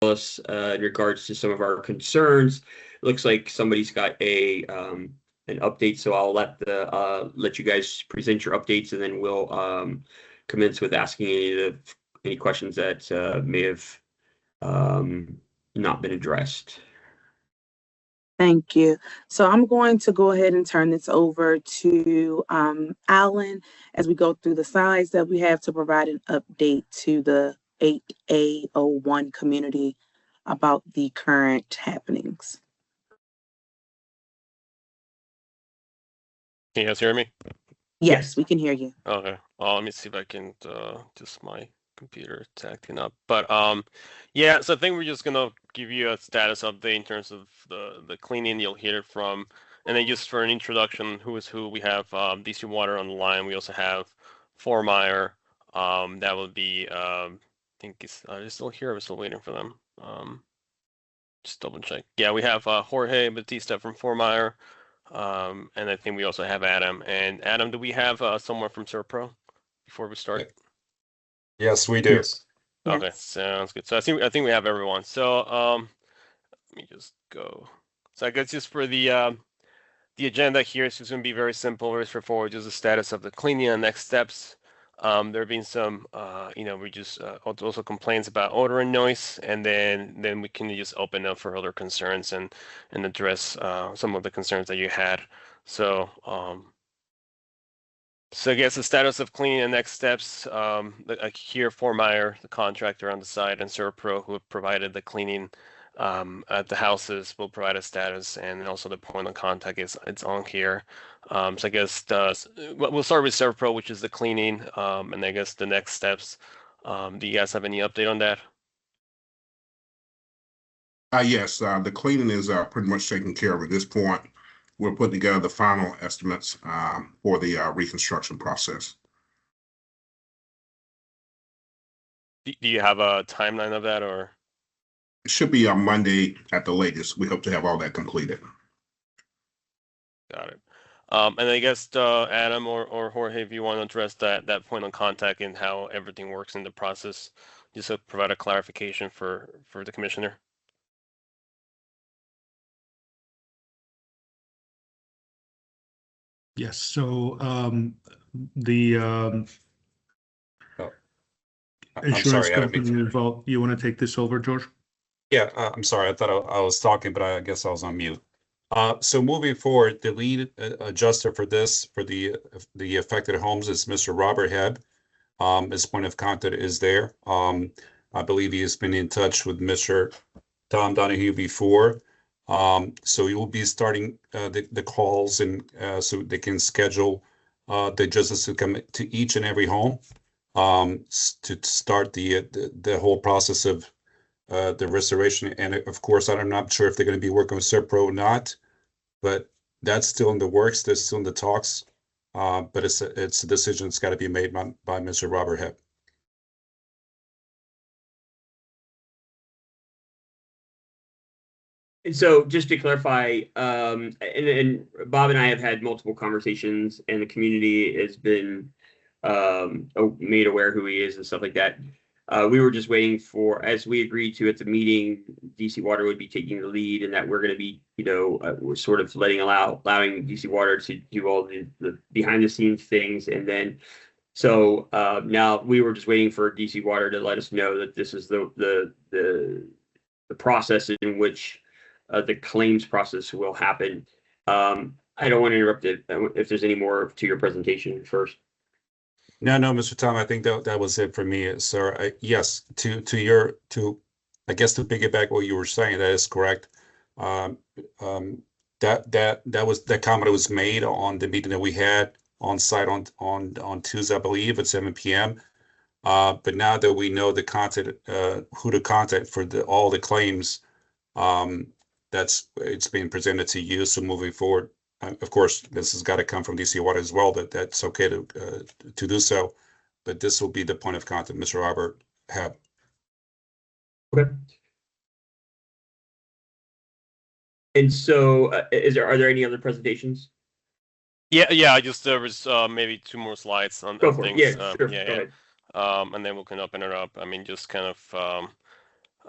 us in regards to some of our concerns. It looks like somebody's got an update, so I'll let you guys present your updates, and then we'll commence with asking any questions that may have not been addressed. Thank you. So I'm going to go ahead and turn this over to Alan as we go through the slides that we have to provide an update to the 8A01 community about the current happenings. Can you guys hear me? Yes, we can hear you. Okay. Well, let me see if I can just my computer is acting up. But yeah, so I think we're just gonna give you a status update in terms of the cleaning. You'll hear it from, and then just for an introduction, who is who, we have DC Water on the line. We also have Formeyer. That will be I think they're still here. We're still waiting for them. Just double check. Yeah, we have Jorge Batista from Formeyer. And I think we also have Adam. And Adam, do we have someone from Serpro before we start? Yes, we do. Yes. Okay, sounds good. So I think we have everyone. So let me just go. So I guess just for the agenda here is just going to be very simple, very straightforward. Just the status of the cleaning and next steps. There have been some, we just also complaints about odor and noise, and then we can just open up for other concerns and address some of the concerns that you had. So I guess the status of cleaning and next steps. Here, Formeyer, the contractor on the site, and Serpro, who have provided the cleaning at the houses, will provide a status, and also the point of contact it's on here. So I guess we'll start with Serpro, which is the cleaning, and I guess the next steps. Do you guys have any update on that? Yes, the cleaning is pretty much taken care of at this point. We're putting together the final estimates for the reconstruction process. Do you have a timeline of that, or? It should be on Monday at the latest. We hope to have all that completed. Got it. And I guess Adam or Jorge, if you want to address that point of contact and how everything works in the process, just to provide a clarification for the commissioner. Yes. So the insurance company involved. You want to take this over, George? Yeah, I'm sorry. I thought I was talking, but I guess I was on mute. So moving forward, the lead adjuster for this, for the affected homes, is Mr. Robert Hebb. His point of contact is there. I believe he has been in touch with Mr. Tom Donahue before. So he will be starting the calls, and so they can schedule the adjusters to come to each and every home to start the whole process of the restoration. And of course, I'm not sure if they're going to be working with Serpro or not, but that's still in the works. There's still in the talks, but it's a decision that's got to be made by Mr. Robert Hebb. And so just to clarify, and Bob and I have had multiple conversations, and the community has been made aware who he is and stuff like that. We were just waiting for, as we agreed to at the meeting, DC Water would be taking the lead, and that we're going to be, we're sort of allowing DC Water to do all the behind the scenes things. And then, so now we were just waiting for DC Water to let us know that this is the process in which the claims process will happen. I don't want to interrupt it if there's any more to your presentation first. No, Mr. Tom, I think that was it for me, sir. Yes, to I guess to piggyback what you were saying, that is correct. That was that comment was made on the meeting that we had on site on Tuesday, I believe, at 7 p.m. But now that we know the content, who to contact for all the claims, it's being presented to you. So moving forward, of course, this has got to come from DC Water as well. That's okay to do so, but this will be the point of contact, Mr. Robert Hebb. Okay. And so, are there any other presentations? Yeah. I just there was maybe 2 more slides on things. Yeah, sure. Yeah. And then we can open it up. I mean, just kind of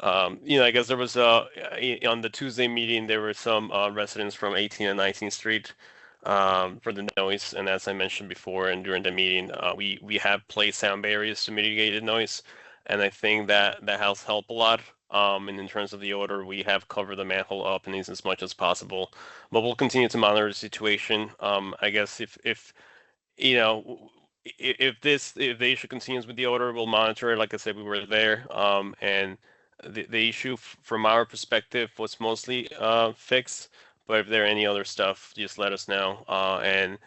I guess there was on the Tuesday meeting, there were some residents from 18th and 19th Street for the noise. And as I mentioned before, and during the meeting, we have placed sound barriers to mitigate the noise. And I think that has helped a lot. And in terms of the odor, we have covered the manhole openings as much as possible. But we'll continue to monitor the situation. I guess if if the issue continues with the odor, we'll monitor it. Like I said, we were there, and the issue from our perspective was mostly fixed. But if there are any other stuff, just let us know, and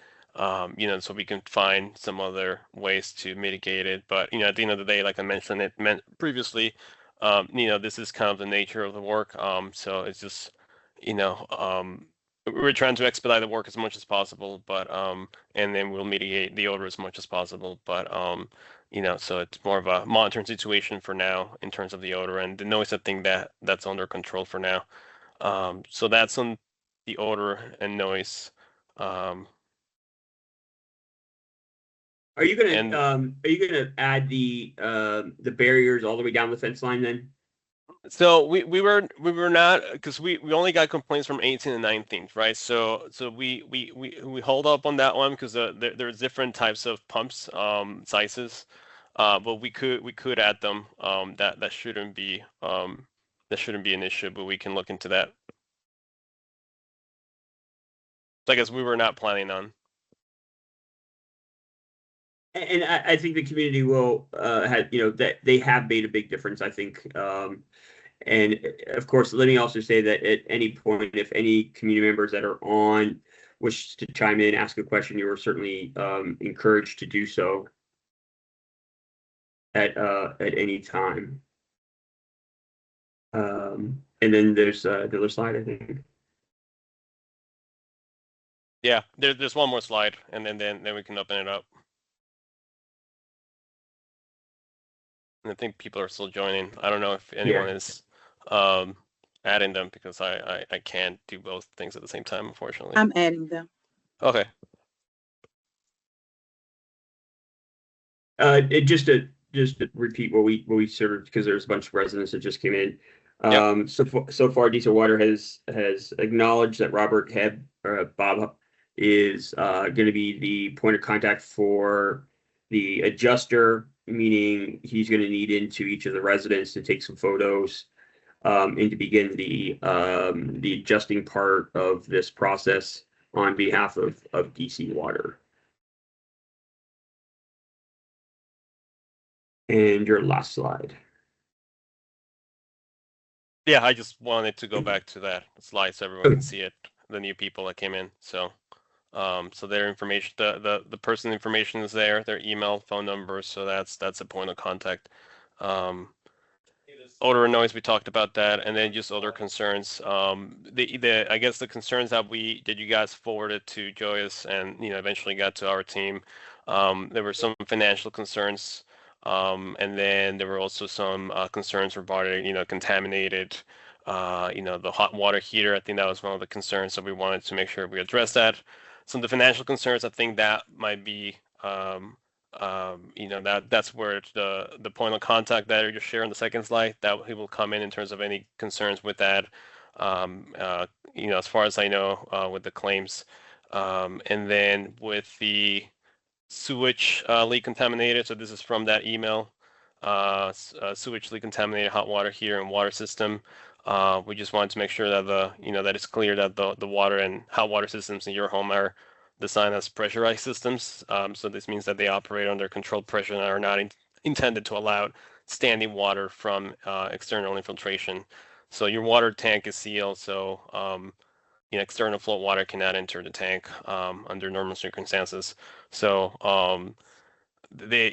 so we can find some other ways to mitigate it. But at the end of the day, like I mentioned previously, this is kind of the nature of the work. So it's just we're trying to expedite the work as much as possible, but and then we'll mitigate the odor as much as possible. But so it's more of a monitoring situation for now in terms of the odor and the noise. I think that's under control for now. So that's on the odor and noise. Are you gonna add the barriers all the way down the fence line then? So we were not, because we only got complaints from 18th and 19th, right? So we hold up on that one because there's different types of pumps sizes, but we could add them. That shouldn't be an issue, but we can look into that. So I guess we were not planning on. And I think the community will have that they have made a big difference. I think. And of course, let me also say that at any point, if any community members that are on wish to chime in, ask a question, you are certainly encouraged to do so at any time. And then there's the other slide, I think. Yeah, there's one more slide, and then we can open it up. And I think people are still joining. I don't know if anyone is adding them, because I can't do both things at the same time, unfortunately. I'm adding them. Okay. Just to repeat what we served, because there's a bunch of residents that just came in. Yep. So far, Diesel Water has acknowledged that Robert Hebb, or Bob, is going to be the point of contact for the adjuster, meaning he's going to need into each of the residents to take some photos and to begin the adjusting part of this process on behalf of DC Water. And your last slide. Yeah, I just wanted to go back to that slide so everyone can see it, the new people that came in. So so their information, the person information is there, their email, phone number, so that's a point of contact. Odor and noise, we talked about that, and then just other concerns. I guess the concerns that you guys forwarded to Joyous and eventually got to our team. There were some financial concerns, and then there were also some concerns regarding contaminated, the hot water heater. I think that was one of the concerns, so we wanted to make sure we address that. Some of the financial concerns, I think that might be that's where the point of contact that you share on the second slide, that he will come in terms of any concerns with that. As far as I know, with the claims, and then with the sewage leak contaminated. So this is from that email. Sewage leak contaminated hot water heater and water system. We just wanted to make sure that that it's clear that the water and hot water systems in your home are designed as pressurized systems. So this means that they operate under controlled pressure and are not intended to allow standing water from external infiltration. So your water tank is sealed, so external flow water cannot enter the tank under normal circumstances. So there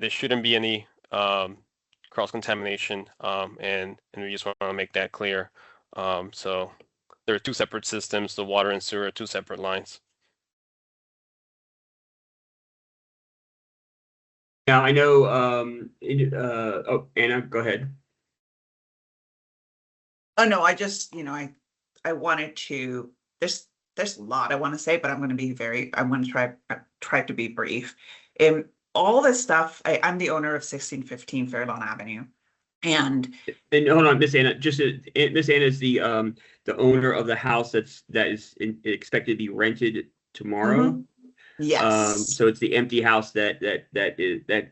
shouldn't be any cross contamination, and we just want to make that clear. So there are two separate systems: the water and sewer, two separate lines. Now I know. Anna, go ahead. Oh no, I just I wanted to. There's a lot I want to say, but I'm going to be I want to try to be brief. All this stuff. I'm the owner of 1615 Fairlawn Avenue. And hold on, Miss Anna, Miss Anna is the owner of the house that is expected to be rented tomorrow. yes. So it's the empty house that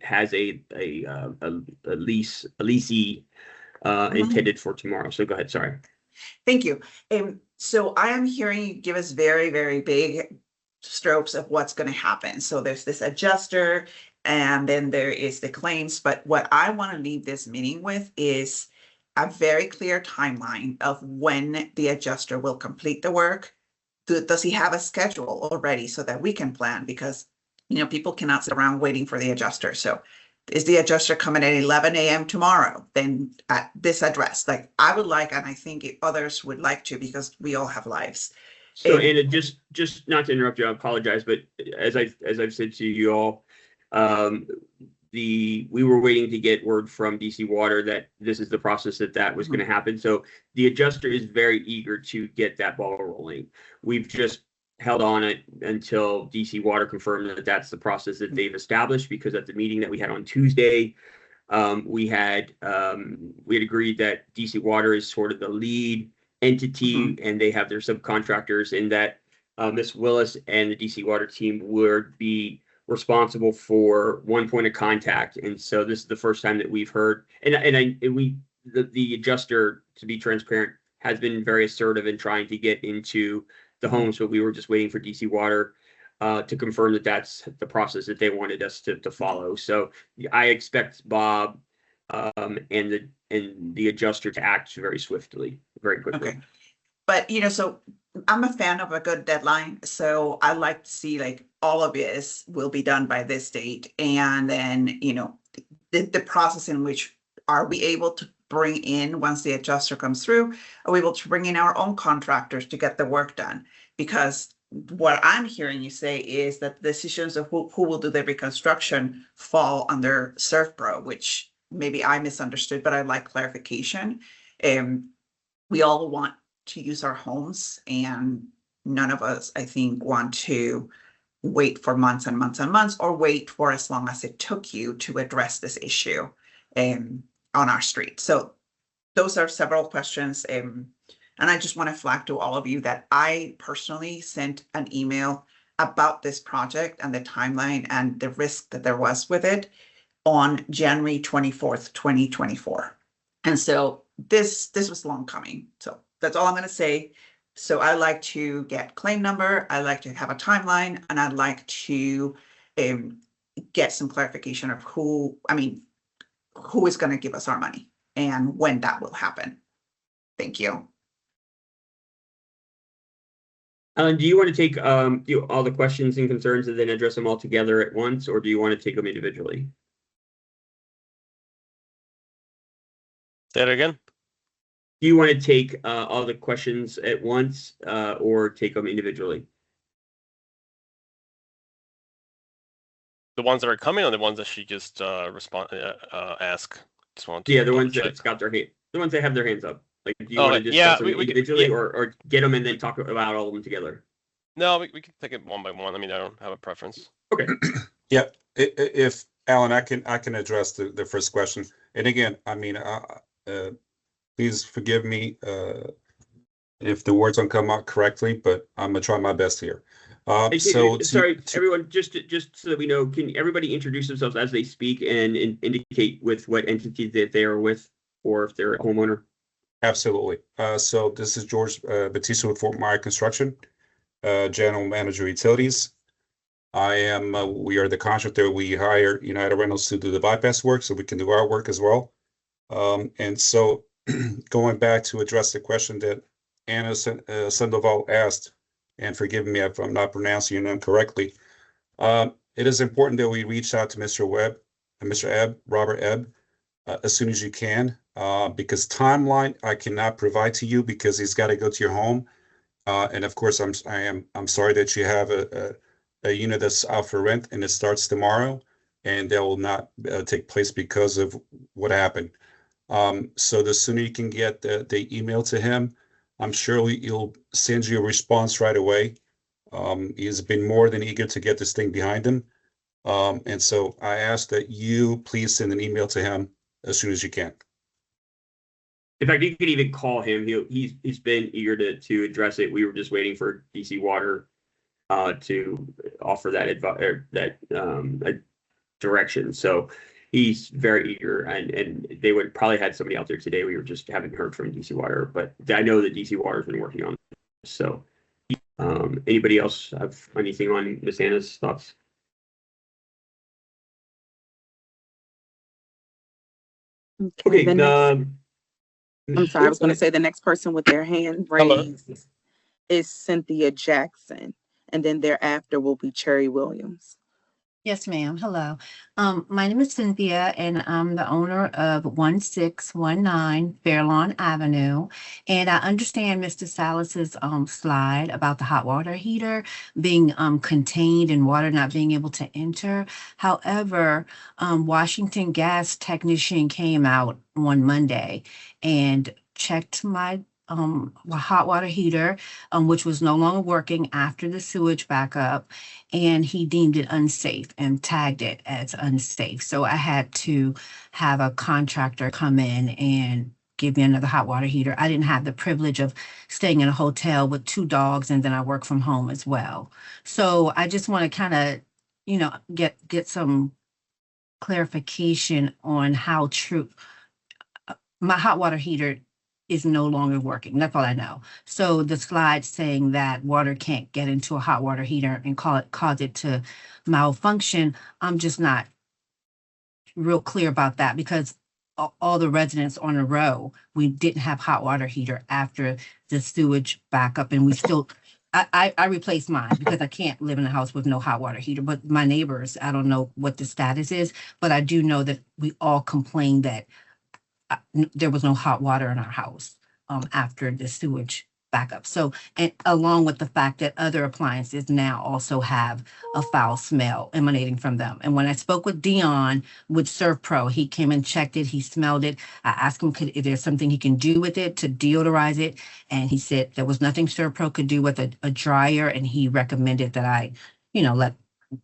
has a leasee intended for tomorrow. So go ahead. Sorry. Thank you. So I am hearing you give us very, very big strokes of what's going to happen. So there's this adjuster, and then there is the claims. But what I want to leave this meeting with is a very clear timeline of when the adjuster will complete the work. Does he have a schedule already so that we can plan? Because, people cannot sit around waiting for the adjuster. So is the adjuster coming at 11 a.m. tomorrow? Then at this address, like I would like, and I think others would like to, because we all have lives. So, and it just not to interrupt you, I apologize, but as I've said to you all, we were waiting to get word from DC Water that this is the process that was going to happen. So the adjuster is very eager to get that ball rolling. We've just held on it until DC Water confirmed that that's the process that they've established, because at the meeting that we had on Tuesday, we had agreed that DC Water is sort of the lead entity, and they have their subcontractors, and that Ms. Willis and the DC Water team would be responsible for one point of contact. And so this is the first time that we've heard, the adjuster, to be transparent, has been very assertive in trying to get into the homes, but we were just waiting for DC Water to confirm that that's the process that they wanted us to follow. So I expect Bob and the adjuster to act very swiftly, very quickly. Okay. But, so I'm a fan of a good deadline. So I like to see like all of this will be done by this date. And then, the process in which are we able to bring in, once the adjuster comes through, are we able to bring in our own contractors to get the work done? Because what I'm hearing you say is that the decisions of who will do the reconstruction fall under ServPro, which maybe I misunderstood, but I'd like clarification. We all want to use our homes, and none of us, I think, want to wait for months and months and months, or wait for as long as it took you to address this issue on our street. So those are several questions. And I just want to flag to all of you that I personally sent an email about this project and the timeline and the risk that there was with it on January 24th, 2024. And so this was long coming. So that's all I'm going to say. So I like to get claim number, I like to have a timeline, and I'd like to get some clarification of who is going to give us our money and when that will happen. Thank you. Do you want to take all the questions and concerns and then address them all together at once, or do you want to take them individually? Say it again. Do you want to take all the questions at once, or take them individually? The ones that are coming, or the ones that she just ask? Just want to the ones that got their hand, the ones that have their hands up. Like, do you want to discuss them individually, or get them and then talk about all of them together? No, we can take it one by one. I mean, I don't have a preference. Okay. Yeah, if Alan, I can address the first question. And again, I mean, please forgive me if the words don't come out correctly, but I'm gonna try my best here. Sorry, everyone, just so that we know, can everybody introduce themselves as they speak and indicate with what entity that they are with, or if they're a homeowner? Absolutely. So this is George Batista with Fort Myer Construction, General Manager Utilities. We are the contractor. We hire United Rentals to do the bypass work so we can do our work as well. And so going back to address the question that Anna Sandoval asked, and forgive me if I'm not pronouncing your name correctly, it is important that we reach out to Mr. Webb and Mr. Ebb, Robert Ebb, as soon as you can, because timeline I cannot provide to you because he's got to go to your home. And of course, I'm sorry that you have a unit that's out for rent and it starts tomorrow, and that will not take place because of what happened. So the sooner you can get the email to him, I'm sure he'll send you a response right away. He's been more than eager to get this thing behind him. And so I ask that you please send an email to him as soon as you can. In fact, you could even call him. He's been eager to address it. We were just waiting for DC Water to offer that advice or that direction. So he's very eager, and they would probably had somebody out there today. We just haven't heard from DC Water, but I know that DC Water's been working on this. So anybody else have anything on Ms. Anna's thoughts? Okay. I'm sorry, I was going to say the next person with their hand raised is Cynthia Jackson, and then thereafter will be Cherry Williams. Yes, ma'am. Hello. My name is Cynthia, and I'm the owner of 1619 Fairlawn Avenue. And I understand Mr. Salas's slide about the hot water heater being contained and water not being able to enter. However, Washington Gas technician came out on Monday and checked my hot water heater, which was no longer working after the sewage backup, and he deemed it unsafe and tagged it as unsafe. So I had to have a contractor come in and give me another hot water heater. I didn't have the privilege of staying in a hotel with 2 dogs, and then I work from home as well. So I just want to kind of, get some clarification on how true my hot water heater is no longer working. That's all I know. So the slide saying that water can't get into a hot water heater and cause it to malfunction, I'm just not real clear about that, because all the residents on a row, we didn't have hot water heater after the sewage backup, and we still, I replaced mine because I can't live in a house with no hot water heater. But my neighbors, I don't know what the status is, but I do know that we all complained that there was no hot water in our house after the sewage backup. So, and along with the fact that other appliances now also have a foul smell emanating from them. And when I spoke with Dion with ServPro, he came and checked it. He smelled it. I asked him if there's something he can do with it to deodorize it. And he said there was nothing ServPro could do with a dryer. And he recommended that I,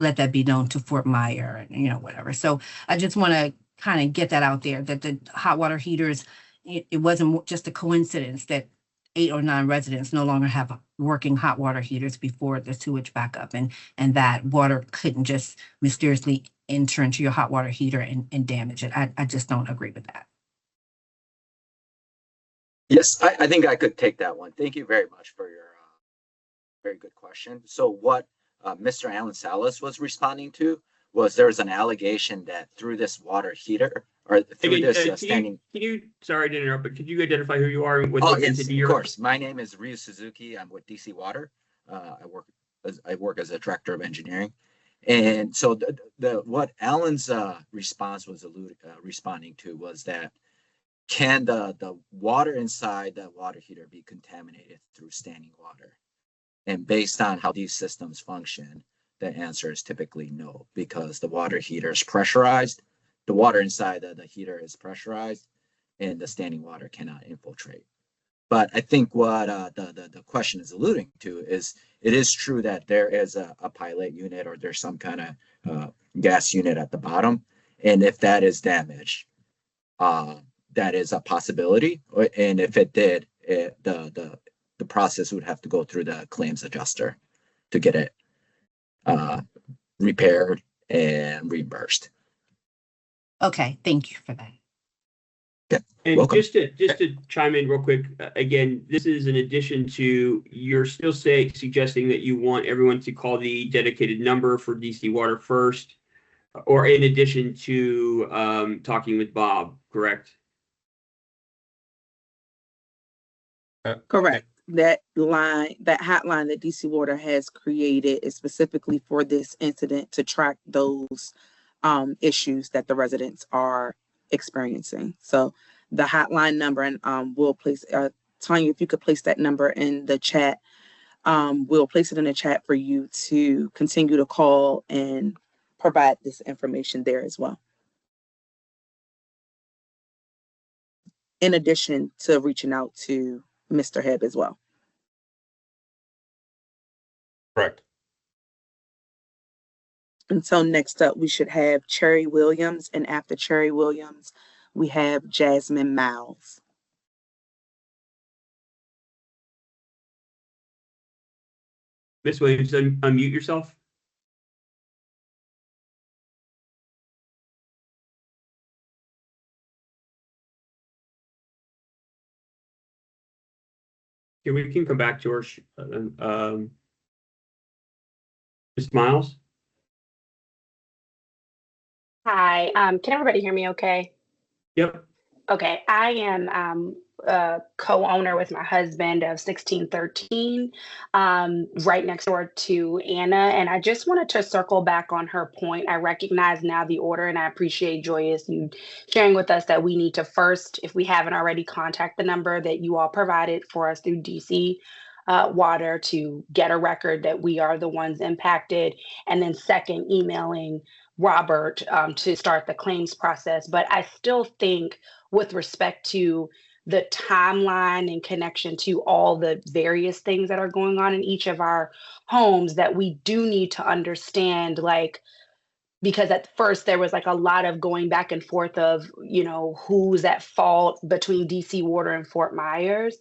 let that be known to Fort Myer and, whatever. So I just want to kind of get that out there, that the hot water heaters, it wasn't just a coincidence that 8 or 9 residents no longer have working hot water heaters before the sewage backup, and that water couldn't just mysteriously enter into your hot water heater and damage it. I just don't agree with that. Yes, I think I could take that one. Thank you very much for your very good question. So what Mr. Alan Salas was responding to was there was an allegation that through this water heater or through this standing. Sorry to interrupt, but could you identify who you are and what entity you're? Of course. My name is Ryu Suzuki. I'm with DC Water. I work as a director of engineering, and so what Alan's response was responding to was that can the water inside the water heater be contaminated through standing water? And based on how these systems function, the answer is typically no, because the water heater is pressurized. The water inside the heater is pressurized, and the standing water cannot infiltrate. But I think what the question is alluding to is it is true that there is a pilot unit or there's some kind of gas unit at the bottom. And if that is damaged, that is a possibility. And if it did, the process would have to go through the claims adjuster to get it repaired and reimbursed. Okay, thank you for that. Yeah, and welcome. just to chime in real quick, again, this is in addition to you're still suggesting that you want everyone to call the dedicated number for DC Water first, or in addition to talking with Bob, correct? Correct. That hotline that DC Water has created is specifically for this incident to track those issues that the residents are experiencing. So the hotline number, and we'll place, Tanya, if you could place that number in the chat, we'll place it in the chat for you to continue to call and provide this information there as well. In addition to reaching out to Mr. Hebb as well. Correct. And so next up, we should have Cherry Williams, and after Cherry Williams, we have Jasmine Miles. Ms. Williams, unmute yourself. Yeah, we can come back to her. Ms. Miles? Hi, can everybody hear me okay? Yep. Okay, I am a co-owner with my husband of 1613, right next door to Anna. And I just wanted to circle back on her point. I recognize now the order, and I appreciate Joyous you sharing with us that we need to first, if we haven't already, contact the number that you all provided for us through DC Water to get a record that we are the ones impacted. And then second, emailing Robert to start the claims process. But I still think with respect to the timeline in connection to all the various things that are going on in each of our homes, that we do need to understand, like, because at first there was like a lot of going back and forth of, who's at fault between DC Water and Fort Myers.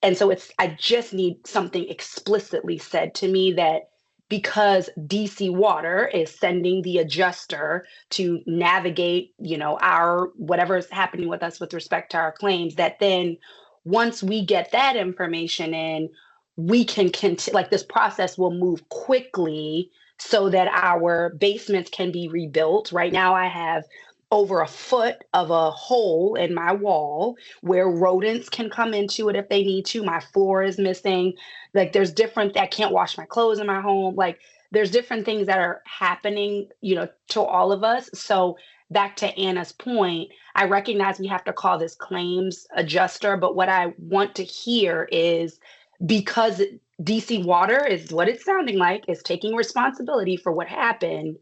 And so I just need something explicitly said to me that because DC Water is sending the adjuster to navigate, our whatever's happening with us with respect to our claims, that then once we get that information in, we can continue, like this process will move quickly so that our basements can be rebuilt. Right now I have over a foot of a hole in my wall where rodents can come into it if they need to. My floor is missing. Like there's different, I can't wash my clothes in my home. Like there's different things that are happening, to all of us. So back to Anna's point, I recognize we have to call this claims adjuster, but what I want to hear is, because DC Water is what it's sounding like, is taking responsibility for what happened,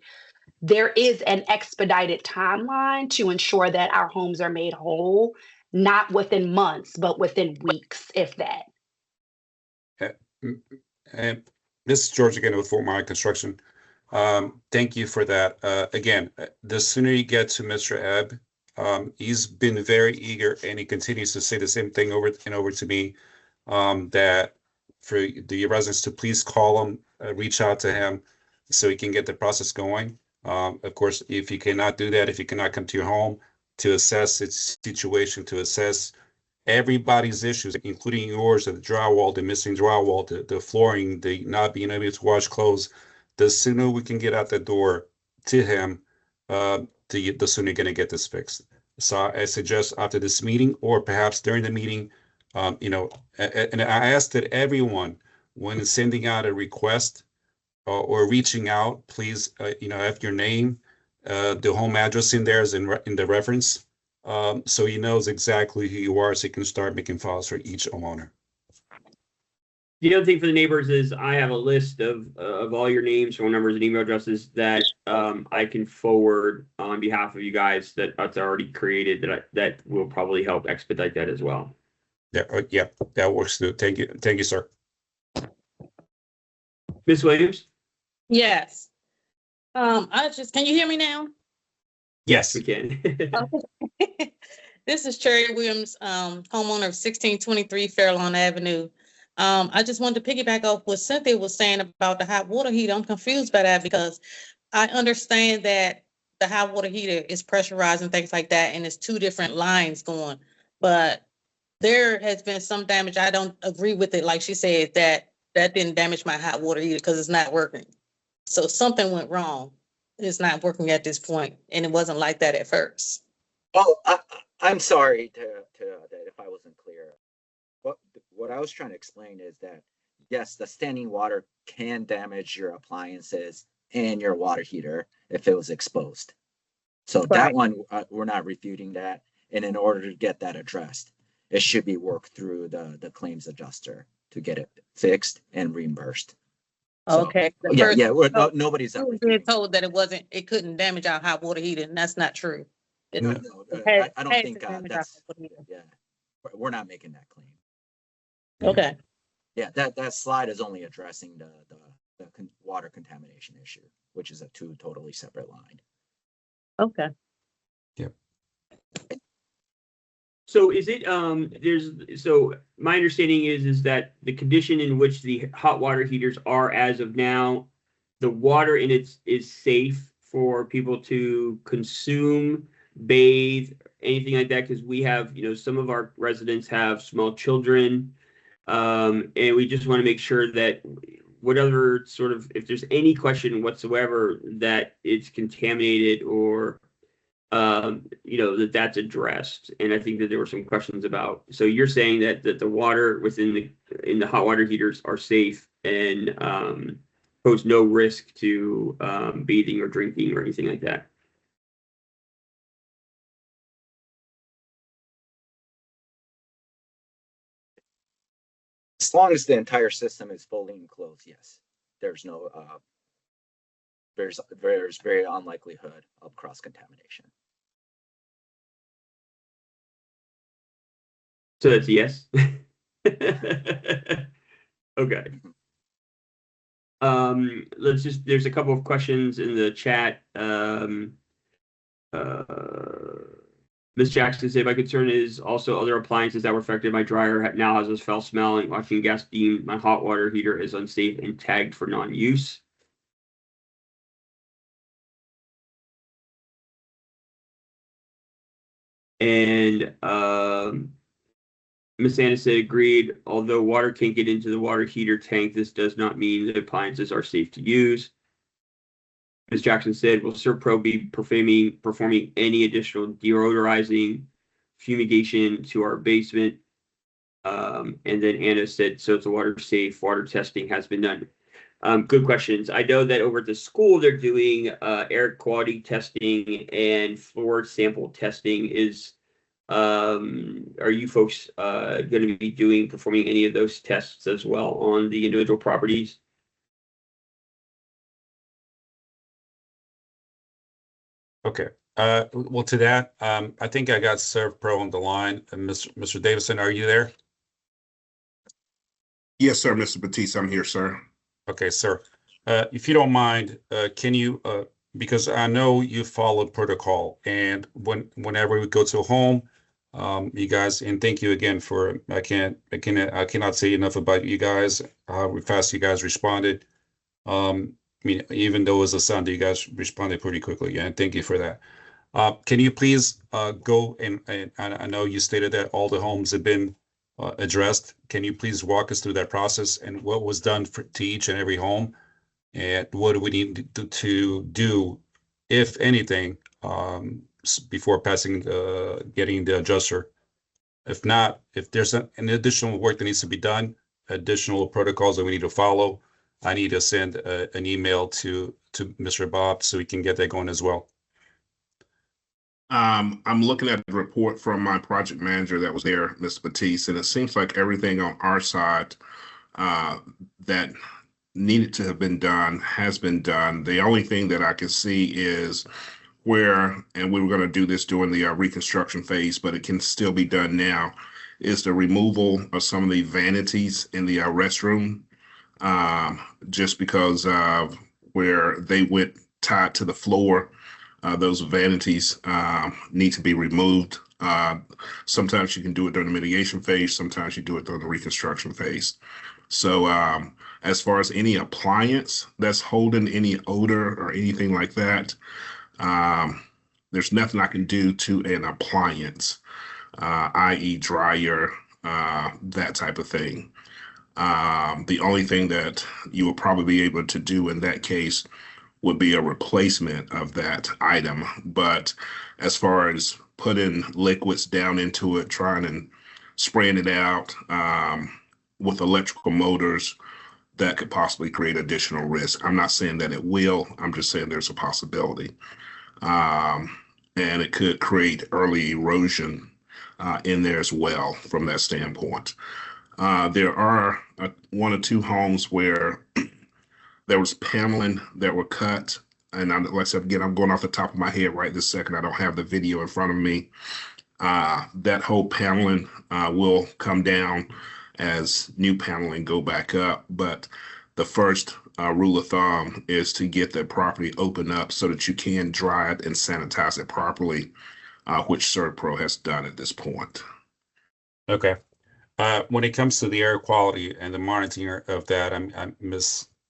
there is an expedited timeline to ensure that our homes are made whole, not within months, but within weeks, if that. And this is George again with Fort Myers Construction. Thank you for that. Again, the sooner you get to Mr. Ebb, he's been very eager, and he continues to say the same thing over and over to me, that for the residents to please call him, reach out to him so he can get the process going. Of course, if you cannot do that, if you cannot come to your home to assess its situation, to assess everybody's issues, including yours, the drywall, the missing drywall, the flooring, the not being able to wash clothes, the sooner we can get out the door to him, the sooner you're going to get this fixed. So I suggest after this meeting, or perhaps during the meeting, and I ask that everyone, when sending out a request, or reaching out, please, have your name, the home address in there is in the reference, so he knows exactly who you are, so he can start making files for each homeowner. The other thing for the neighbors is I have a list of all your names, phone numbers, and email addresses that I can forward on behalf of you guys that's already created, that will probably help expedite that as well. Yeah, that works too. Thank you, sir. Ms. Williams? Yes. Can you hear me now? Yes, we can. Okay. This is Cherry Williams, homeowner of 1623 Fairlawn Avenue. I just wanted to piggyback off what Cynthia was saying about the hot water heater. I'm confused by that because I understand that the hot water heater is pressurized and things like that, and it's two different lines going. But there has been some damage. I don't agree with it. Like she said, that didn't damage my hot water heater because it's not working. So something went wrong. It's not working at this point, and it wasn't like that at first. Oh, I'm sorry that if I wasn't clear. What I was trying to explain is that, yes, the standing water can damage your appliances and your water heater if it was exposed. So right. That one, we're not refuting that. And in order to get that addressed, it should be worked through the claims adjuster to get it fixed and reimbursed. Okay. So, nobody's ever been told that it couldn't damage our hot water heater, and that's not true. I don't think that's. Yeah, we're not making that claim. Okay. Yeah, that slide is only addressing the water contamination issue, which is a two totally separate line. Okay. Yep. So is it, so my understanding is that the condition in which the hot water heaters are as of now, the water in it is safe for people to consume, bathe, anything like that? Because we have, some of our residents have small children. And we just want to make sure that whatever sort of, if there's any question whatsoever that it's contaminated or that's addressed. And I think that there were some questions about, so you're saying that the water in the hot water heaters are safe and pose no risk to bathing or drinking or anything like that. As long as the entire system is fully enclosed, yes. There's no there's very unlikelihood of cross-contamination. So that's yes. Okay. There's a couple of questions in the chat. Ms. Jackson said, my concern is also other appliances that were affected. My dryer now has this foul smell and watching gas steam. My hot water heater is unsafe and tagged for non-use. And Ms. Anderson agreed, although water can't get into the water heater tank, this does not mean the appliances are safe to use. Ms. Jackson said, will CertPro be performing any additional deodorizing, fumigation to our basement? And then Anna said, so it's a water safe, water testing has been done. Good questions. I know that over at the school, they're doing air quality testing and floor sample testing. Are you folks going to be performing any of those tests as well on the individual properties? Okay. Well, to that, I think I got CertPro on the line. Mr. Davison, are you there? Yes, sir, Mr. Batiste, I'm here, sir. Okay, sir. If you don't mind, can you, because I know you follow protocol, and whenever we go to a home, you guys, and thank you again for, I cannot say enough about you guys, how fast you guys responded. I mean, even though it was a Sunday, you guys responded pretty quickly, and thank you for that. Can you please go and I know you stated that all the homes have been addressed. Can you please walk us through that process and what was done to each and every home, and what do we need to do, if anything, before getting the adjuster? If not, if there's an additional work that needs to be done, additional protocols that we need to follow, I need to send an email to Mr. Bob so we can get that going as well. I'm looking at the report from my project manager that was there, Mr. Batiste, and it seems like everything on our side that needed to have been done has been done. The only thing that I can see is where, and we were going to do this during the reconstruction phase, but it can still be done now, is the removal of some of the vanities in the restroom. Just because of where they went tied to the floor, those vanities need to be removed. Sometimes you can do it during the mitigation phase, sometimes you do it during the reconstruction phase. So as far as any appliance that's holding any odor or anything like that, there's nothing I can do to an appliance, i.e. dryer, that type of thing. The only thing that you will probably be able to do in that case would be a replacement of that item. But as far as putting liquids down into it, trying and spraying it out with electrical motors, that could possibly create additional risk. I'm not saying that it will, I'm just saying there's a possibility. And it could create early erosion in there as well from that standpoint. There are one or two homes where there was paneling that were cut. And like I said, again, I'm going off the top of my head right this second. I don't have the video in front of me. That whole paneling will come down as new paneling go back up. But the first rule of thumb is to get the property open up so that you can dry it and sanitize it properly, which CertPro has done at this point. Okay. When it comes to the air quality and the monitoring of that, I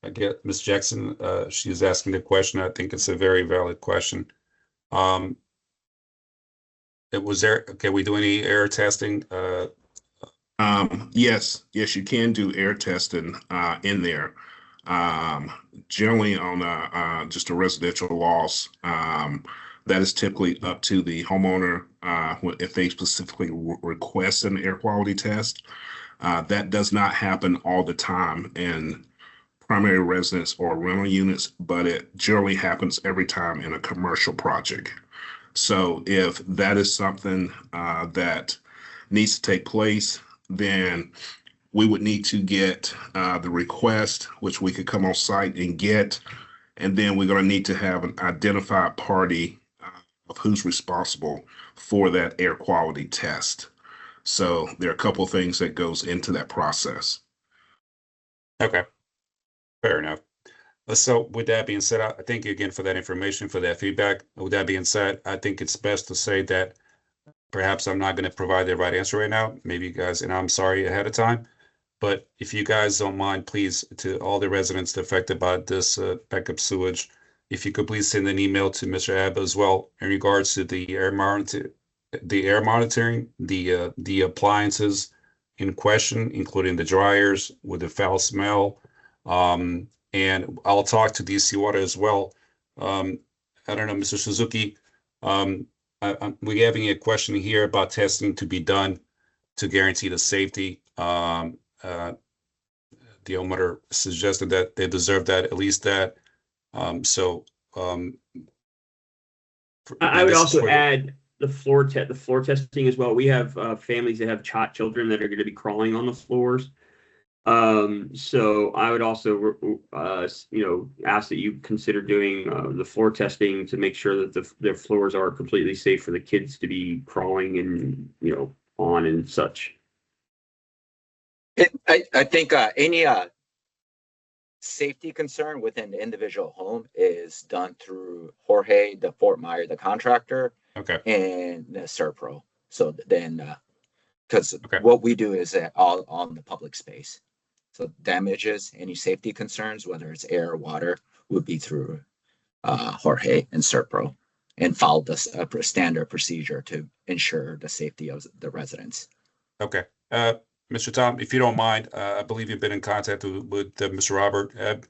get Miss Jackson, she's asking the question. I think it's a very valid question. Can we do any air testing? Yes, you can do air testing in there. Generally on just a residential loss, that is typically up to the homeowner if they specifically request an air quality test. That does not happen all the time in primary residence or rental units, but it generally happens every time in a commercial project. So if that is something that needs to take place, then we would need to get the request, which we could come on site and get, and then we're going to need to have an identified party of who's responsible for that air quality test. So there are a couple of things that goes into that process. Okay, fair enough. So with that being said, I thank you again for that information, for that feedback. With that being said, I think it's best to say that perhaps I'm not going to provide the right answer right now. Maybe you guys, and I'm sorry ahead of time, but if you guys don't mind, please, to all the residents affected by this backup sewage, if you could please send an email to Mr. Abba as well in regards to the air monitoring, the appliances in question, including the dryers with the foul smell. And I'll talk to DC Water as well. I don't know, Mr. Suzuki, we're having a question here about testing to be done to guarantee the safety. The homeowner suggested that they deserve that, at least that. I would also add the floor testing as well. We have families that have children that are going to be crawling on the floors. So I would also, ask that you consider doing the floor testing to make sure that the floors are completely safe for the kids to be crawling and, on and such. I think any safety concern within the individual home is done through Jorge, the Fort Meyer, the contractor, okay, and the Serpro. So then, because what we do is all on the public space. So damages, any safety concerns, whether it's air or water, would be through Jorge and Serpro, and follow the standard procedure to ensure the safety of the residents. Okay. Mr. Tom, if you don't mind, I believe you've been in contact with Mr. Robert Ebb.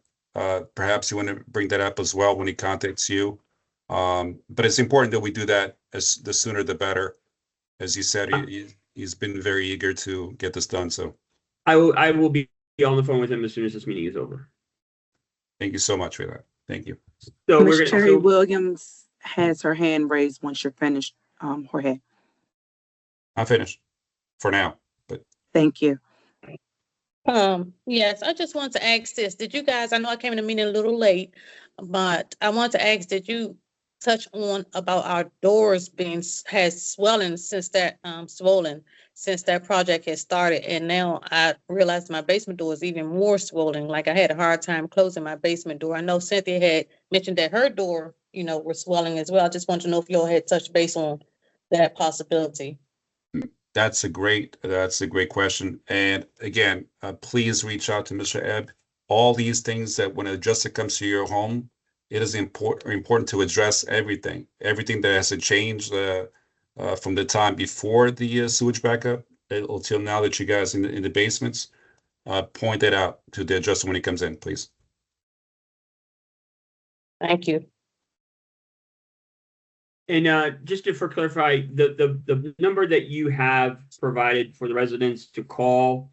Perhaps you want to bring that up as well when he contacts you. But it's important that we do that the sooner the better. As you said, he's been very eager to get this done. So I will be on the phone with him as soon as this meeting is over. Thank you so much for that. Thank you. So Ms. Cherry Williams has her hand raised once you're finished, Jorge. I'm finished for now, but thank you. Yes, I just want to ask this. Did you guys, I know I came in the meeting a little late, but I want to ask, did you touch on about our doors has swelling since that swollen since that project has started, and now I realized my basement door is even more swollen. Like I had a hard time closing my basement door. I know Cynthia had mentioned that her door, was swelling as well. I just want to know if y'all had touched base on that possibility. That's a great question. And again, please reach out to Mr. Ebb. All these things that when an adjuster comes to your home, it is important to address everything that has to change from the time before the sewage backup until now that you guys in the basements. Point that out to the adjuster when he comes in, please. Thank you. And just for clarify, the number that you have provided for the residents to call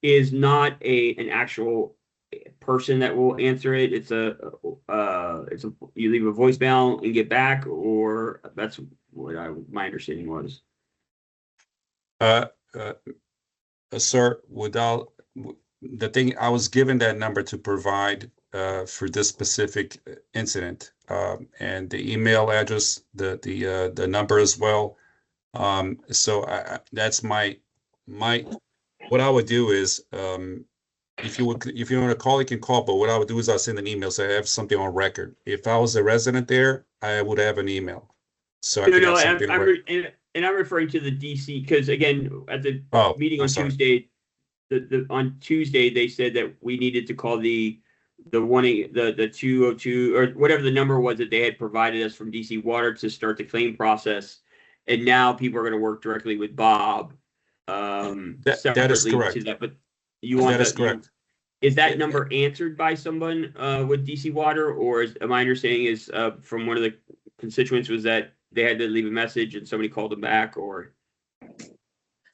is not an actual person that will answer it. It's you leave a voicemail and get back, or that's what my understanding was. Sir, without the thing, I was given that number to provide for this specific incident, and the email address, the number as well. So that's my what I would do is, if you want to call, you can call. But what I would do is I'll send an email so I have something on record. If I was a resident there, I would have an email. So and I'm referring to the DC because again, at the meeting on Tuesday, on Tuesday they said that we needed to call the 202 or whatever the number was that they had provided us from DC Water to start the claim process, and now people are going to work directly with Bob. That is correct. To that, but you want that is correct. Is that number answered by someone with DC Water, or my understanding is from one of the constituents was that they had to leave a message and somebody called them back, or?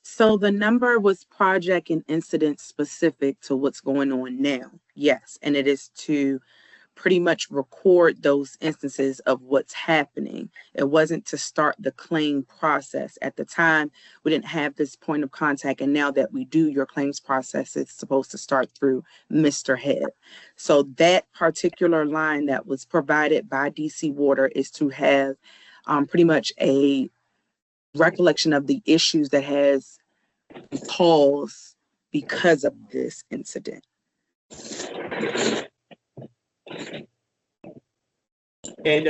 So the number was project and incident specific to what's going on now. Yes. And it is to pretty much record those instances of what's happening. It wasn't to start the claim process. At the time, we didn't have this point of contact. And now that we do, your claims process is supposed to start through Mr. Head. So that particular line that was provided by DC Water is to have pretty much a recollection of the issues that has caused because of this incident. And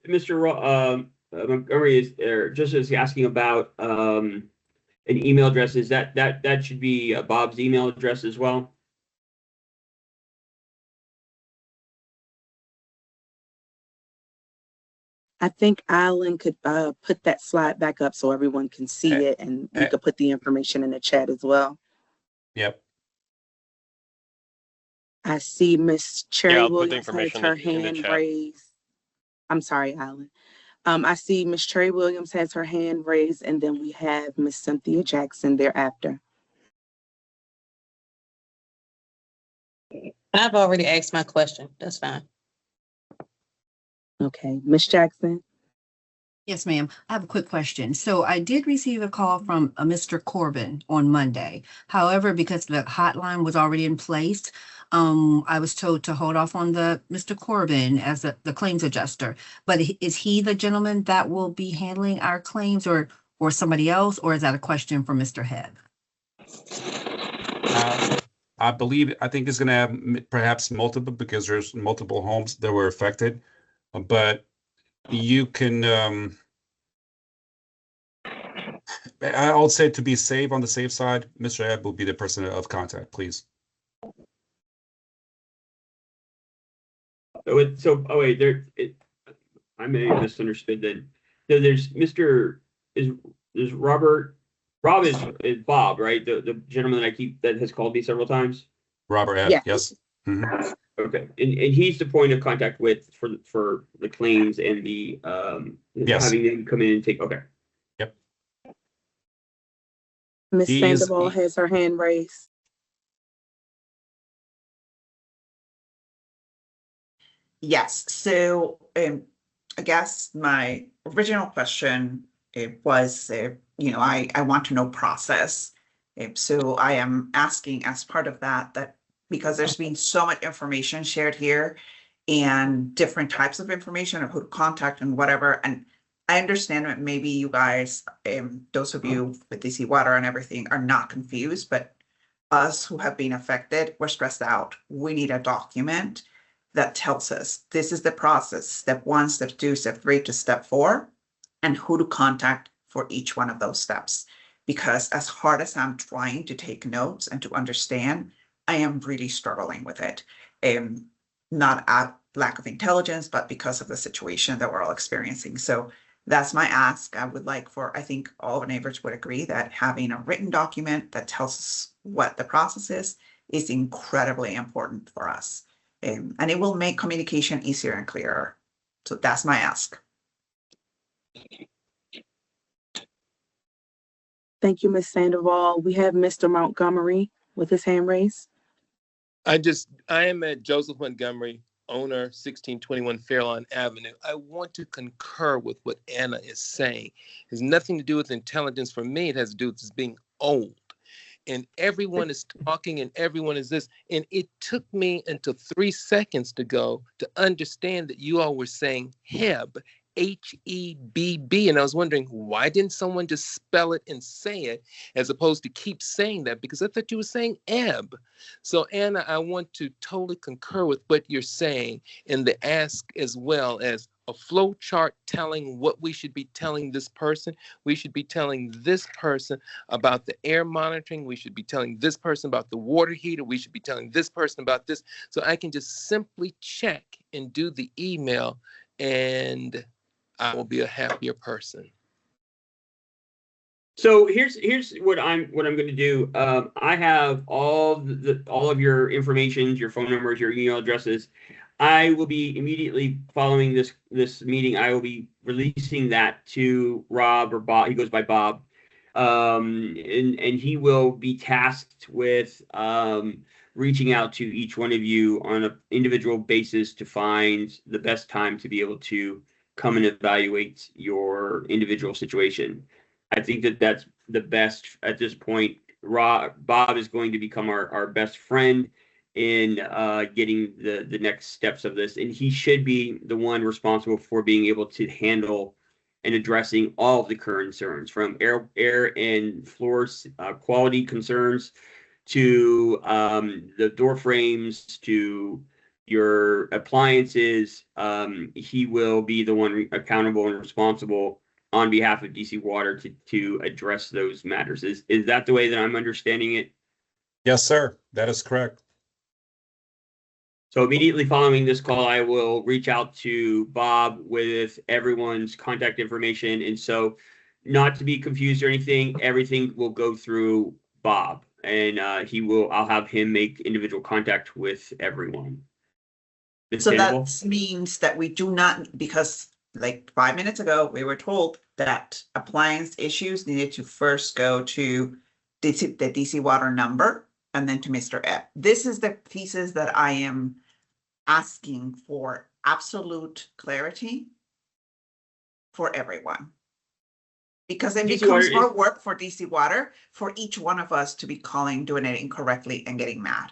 Mr. Montgomery is asking about an email address. Is that should be Bob's email address as well? I think Alan could put that slide back up so everyone can see it, and we could put the information in the chat as well. Yep. I see Miss Cherry Williams has her in the hand chat. raised. I'm sorry, Alan. I see Miss Cherry Williams has her hand raised, and then we have Miss Cynthia Jackson thereafter. I've already asked my question. That's fine. Okay, Miss Jackson. Yes, ma'am. I have a quick question. So I did receive a call from Mr. Corbin on Monday. However, because the hotline was already in place, I was told to hold off on the Mr. Corbin as the claims adjuster. But is he the gentleman that will be handling our claims, or somebody else, or is that a question for Mr. Head? I think it's going to have perhaps multiple, because there's multiple homes that were affected. But you can, I'll say, to be safe, on the safe side, Mr. Ebb will be the person of contact, please. I may have misunderstood then. So there's Robert. Rob is Bob, right? The gentleman that has called me several times. Robert Ebb, yes. Mm-hmm. Okay, and he's the point of contact with for the claims and the yes. Having them come in and take. Okay. Yep. Miss Sandoval has her hand raised. Yes. So I guess my original question was, I want to know process. So I am asking as part of that because there's been so much information shared here and different types of information of who to contact and whatever. And I understand that maybe you guys, those of you with DC Water and everything, are not confused, but us who have been affected, we're stressed out. We need a document that tells us this is the process, step 1, step 2, step 3 to step 4, and who to contact for each one of those steps. Because as hard as I'm trying to take notes and to understand, I am really struggling with it. Not a lack of intelligence, but because of the situation that we're all experiencing. So that's my ask. I would like I think all the neighbors would agree that having a written document that tells us what the process is incredibly important for us. And it will make communication easier and clearer. So that's my ask. Thank you, Ms. Sandoval. We have Mr. Montgomery with his hand raised. I am at Joseph Montgomery, owner, 1621 Fairlawn Avenue. I want to concur with what Anna is saying. It has nothing to do with intelligence. For me, it has to do with just being old. And everyone is talking and everyone is this. And it took me until 3 seconds to go to understand that you all were saying HEB, H-E-B-B. And I was wondering, why didn't someone just spell it and say it as opposed to keep saying that? Because I thought you were saying ebb. So Anna, I want to totally concur with what you're saying in the ask, as well as a flow chart telling what we should be telling this person. We should be telling this person about the air monitoring. We should be telling this person about the water heater. We should be telling this person about this. So I can just simply check and do the email, and I will be a happier person. So here's what I'm going to do. I have all of your information, your phone numbers, your email addresses. I will be immediately following this meeting. I will be releasing that to Rob or Bob. He goes by Bob, and he will be tasked with reaching out to each one of you on an individual basis to find the best time to be able to come and evaluate your individual situation. I think that's the best at this point. Bob is going to become our best friend in getting the next steps of this, and he should be the one responsible for being able to handle and addressing all of the current concerns, from air and floor quality concerns to the door frames to your appliances. He will be the one accountable and responsible on behalf of DC Water to address those matters. Is that the way that I'm understanding it? Yes, sir. That is correct. So immediately following this call, I will reach out to Bob with everyone's contact information. And so, not to be confused or anything, everything will go through Bob, and I'll have him make individual contact with everyone. So that means that we do not, because like 5 minutes ago, we were told that appliance issues needed to first go to the DC Water number and then to Mr. Ebb. This is the pieces that I am asking for absolute clarity for everyone. Because it becomes more work for DC Water for each one of us to be doing it incorrectly and getting mad.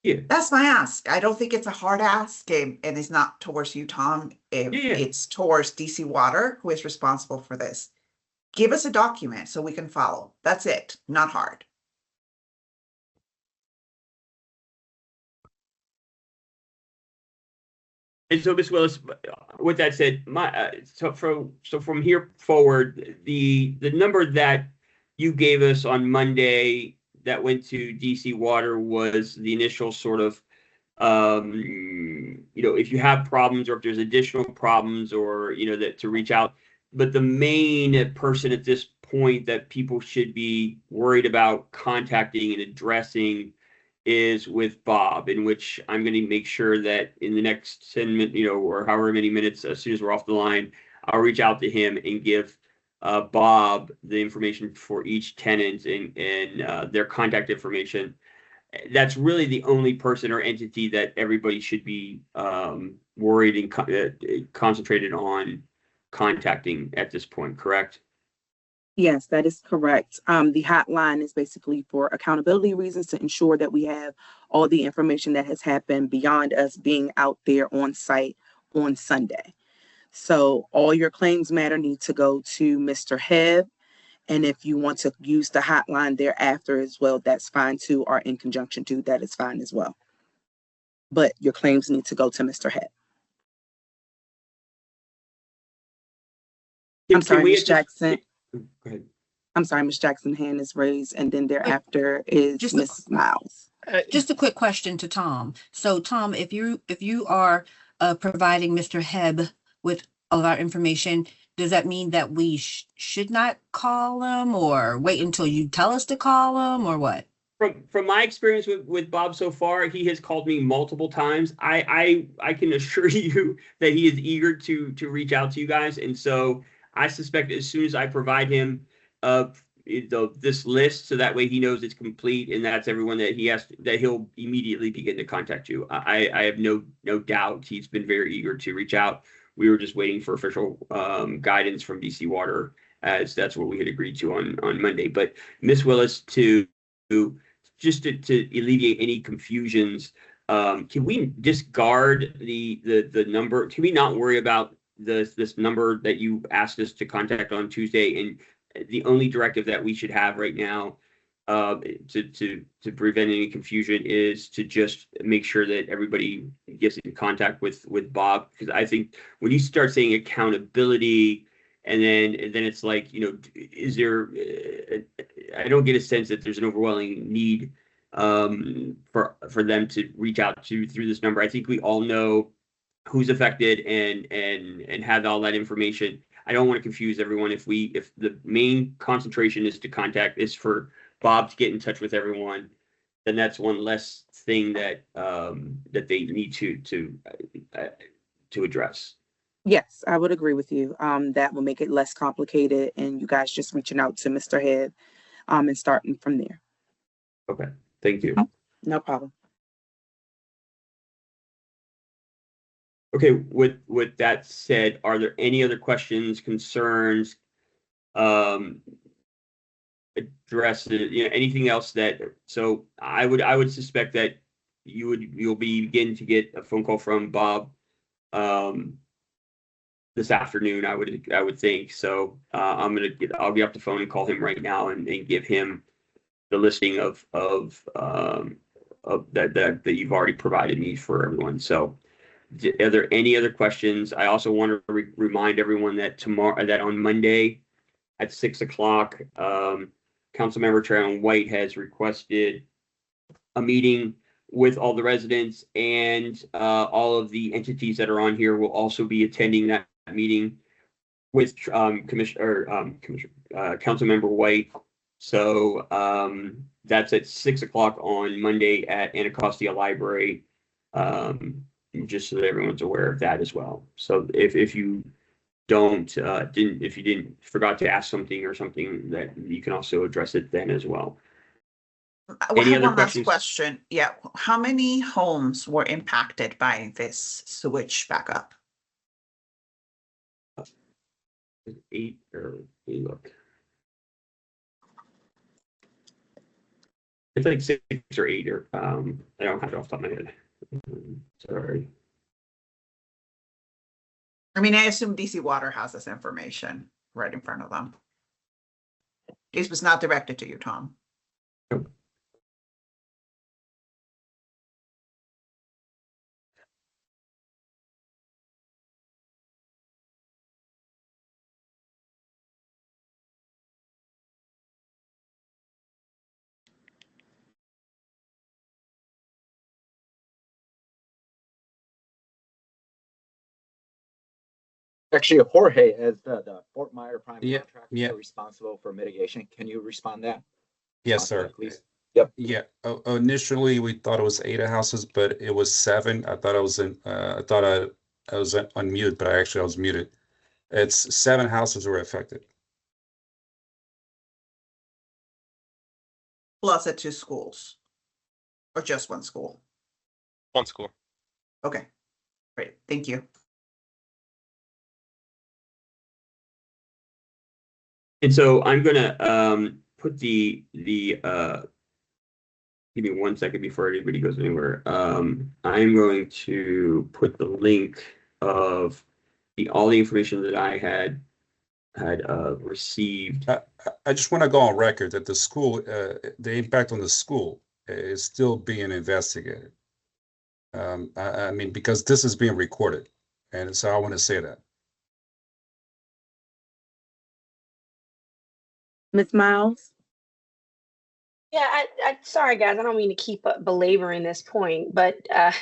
Yeah. That's my ask. I don't think it's a hard ask, and it's not towards you, Tom. It's towards DC Water, who is responsible for this. Give us a document so we can follow. That's it. Not hard. And so, Ms. Willis, with that said, so from here forward, the number that you gave us on Monday that went to DC Water was the initial sort of, if you have problems or if there's additional problems, or, that to reach out. But the main person at this point that people should be worried about contacting and addressing is with Bob, in which I'm going to make sure that in the next 10 minutes, or however many minutes, as soon as we're off the line, I'll reach out to him and give Bob the information for each tenant and their contact information. That's really the only person or entity that everybody should be worried and concentrated on contacting at this point, correct? Yes, that is correct. The hotline is basically for accountability reasons, to ensure that we have all the information that has happened beyond us being out there on site on Sunday. So all your claims matter need to go to Mr. Hebb. And if you want to use the hotline thereafter as well, that's fine too, or in conjunction to that is fine as well. But your claims need to go to Mr. Hebb. I'm sorry, Ms. Jackson. Go ahead. I'm sorry, Ms. Jackson, hand is raised, and then thereafter is Ms. Miles. Just a quick question to Tom. So Tom, if you are providing Mr. Hebb with all of our information, does that mean that we should not call him, or wait until you tell us to call him, or what? From my experience with Bob so far, he has called me multiple times. I can assure you that he is eager to reach out to you guys, and so I suspect as soon as I provide him this list, so that way he knows it's complete and that's everyone that he'll immediately begin to contact you. I have no doubt he's been very eager to reach out. We were just waiting for official guidance from DC Water, as that's what we had agreed to on Monday. But Ms. Willis, to alleviate any confusions, can we discard the number? Can we not worry about this number that you asked us to contact on Tuesday? And the only directive that we should have right now to prevent any confusion is to just make sure that everybody gets in contact with Bob, because I think when you start saying accountability and then it's like, you know, is there I don't get a sense that there's an overwhelming need for them to reach out to through this number. I think we all know who's affected and have all that information. I don't want to confuse everyone. If the main concentration is to contact is for Bob to get in touch with everyone, then that's one less thing that that they need to address. Yes, I would agree with you. That will make it less complicated, and you guys just reaching out to Mr. Head, and starting from there. Okay, thank you. No problem. Okay, with that said, are there any other questions, concerns, address anything else that? So I would suspect that you'll begin to get a phone call from Bob this afternoon. I would think so. I'll get off the phone and call him right now and give him the listing of that you've already provided me for everyone. So are there any other questions? I also want to remind everyone that on Monday at 6 o'clock, Councilmember Traylon White has requested a meeting with all the residents, and all of the entities that are on here will also be attending that meeting with Councilmember White. So that's at 6 o'clock on Monday at Anacostia Library, just so that everyone's aware of that as well. So if you forgot to ask something or something, that you can also address it then as well. Any other questions? Last question. Yeah. How many homes were impacted by this sewage backup? 8 or look. It's like 6 or 8 or I don't have it off the top of my head. Sorry. I mean, I assume DC Water has this information right in front of them. This was not directed to you, Tom. Nope. Actually, Jorge, as the Fort Myer prime contractor responsible for mitigation, can you respond to that? Yes, sir. That, please. Yep. Yeah. Initially, we thought it was 8 houses, but it was 7. I thought I was unmuted, but I was muted. It's 7 houses were affected. Plus at 2 schools, or just 1 school? 1 school. Okay, great. Thank you. And so I'm gonna put the give me 1 second before anybody goes anywhere. I'm going to put the link of all the information that I had received. I just want to go on record that the school, the impact on the school is still being investigated. I mean, because this is being recorded, and so I want to say that. Ms. Miles? Yeah, I sorry guys, I don't mean to keep belaboring this point, but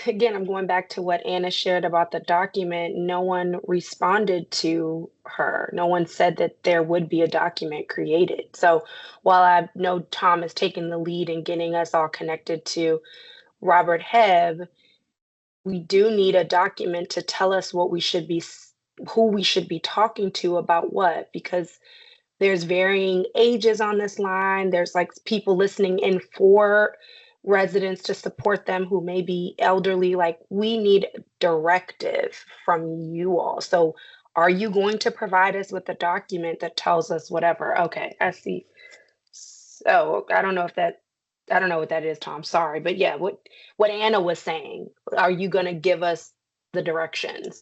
again, I'm going back to what Anna shared about the document. No one responded to her. No one said that there would be a document created. So while I know Tom is taking the lead in getting us all connected to Robert Hebb, we do need a document to tell us what we should be, who we should be talking to about what, because there's varying ages on this line. There's like people listening in for residents to support them who may be elderly. Like, we need directive from you all. So are you going to provide us with a document that tells us whatever? Okay, I see. So I don't know what that is, Tom. Sorry. But yeah, what Anna was saying, are you going to give us the directions?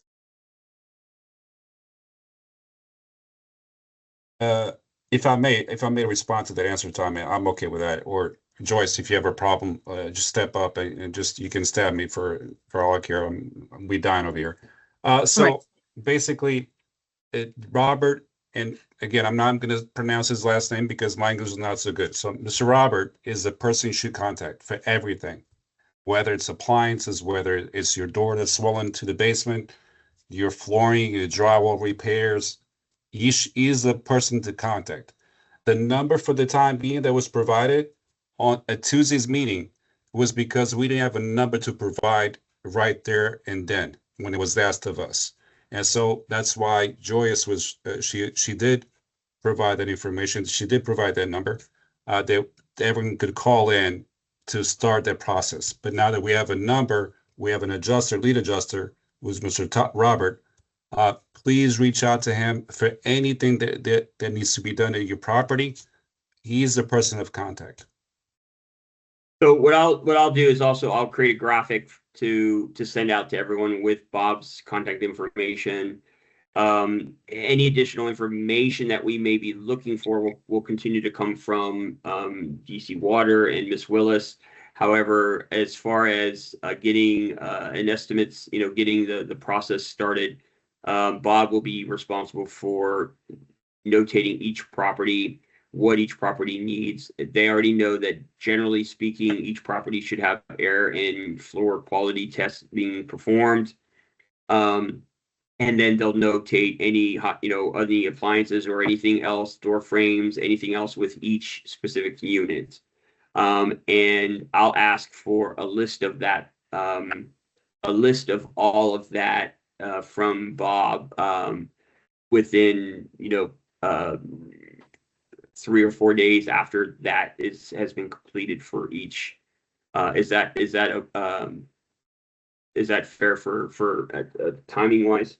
If I may respond to that answer, Tommy, I'm okay with that. Or Joyce, if you have a problem, just step up and just, you can stab me for all I care. We dying over here. So Right. basically, Robert, and again, I'm not going to pronounce his last name because my English is not so good. So Mr. Robert is the person you should contact for everything, whether it's appliances, whether it's your door that's swollen to the basement, your flooring, your drywall repairs. He's the person to contact. The number for the time being that was provided on a Tuesday's meeting was because we didn't have a number to provide right there and then when it was asked of us. And so that's why Joyce was, she did provide that information. She did provide that number that everyone could call in to start that process. But now that we have a number, we have an adjuster, lead adjuster, who's Mr. Robert. Please reach out to him for anything that needs to be done at your property. He's the person of contact. So what I'll do is also I'll create a graphic to send out to everyone with Bob's contact information. Any additional information that we may be looking for will continue to come from DC Water and Miss Willis. However, as far as getting an estimates, getting the process started, Bob will be responsible for notating each property, what each property needs. They already know that generally speaking, each property should have air and floor quality tests being performed. And then they'll notate any any appliances or anything else, door frames, anything else with each specific unit. And I'll ask for a list of that, a list of all of that from Bob within 3 or 4 days after that has been completed for each. Is that fair for timing wise?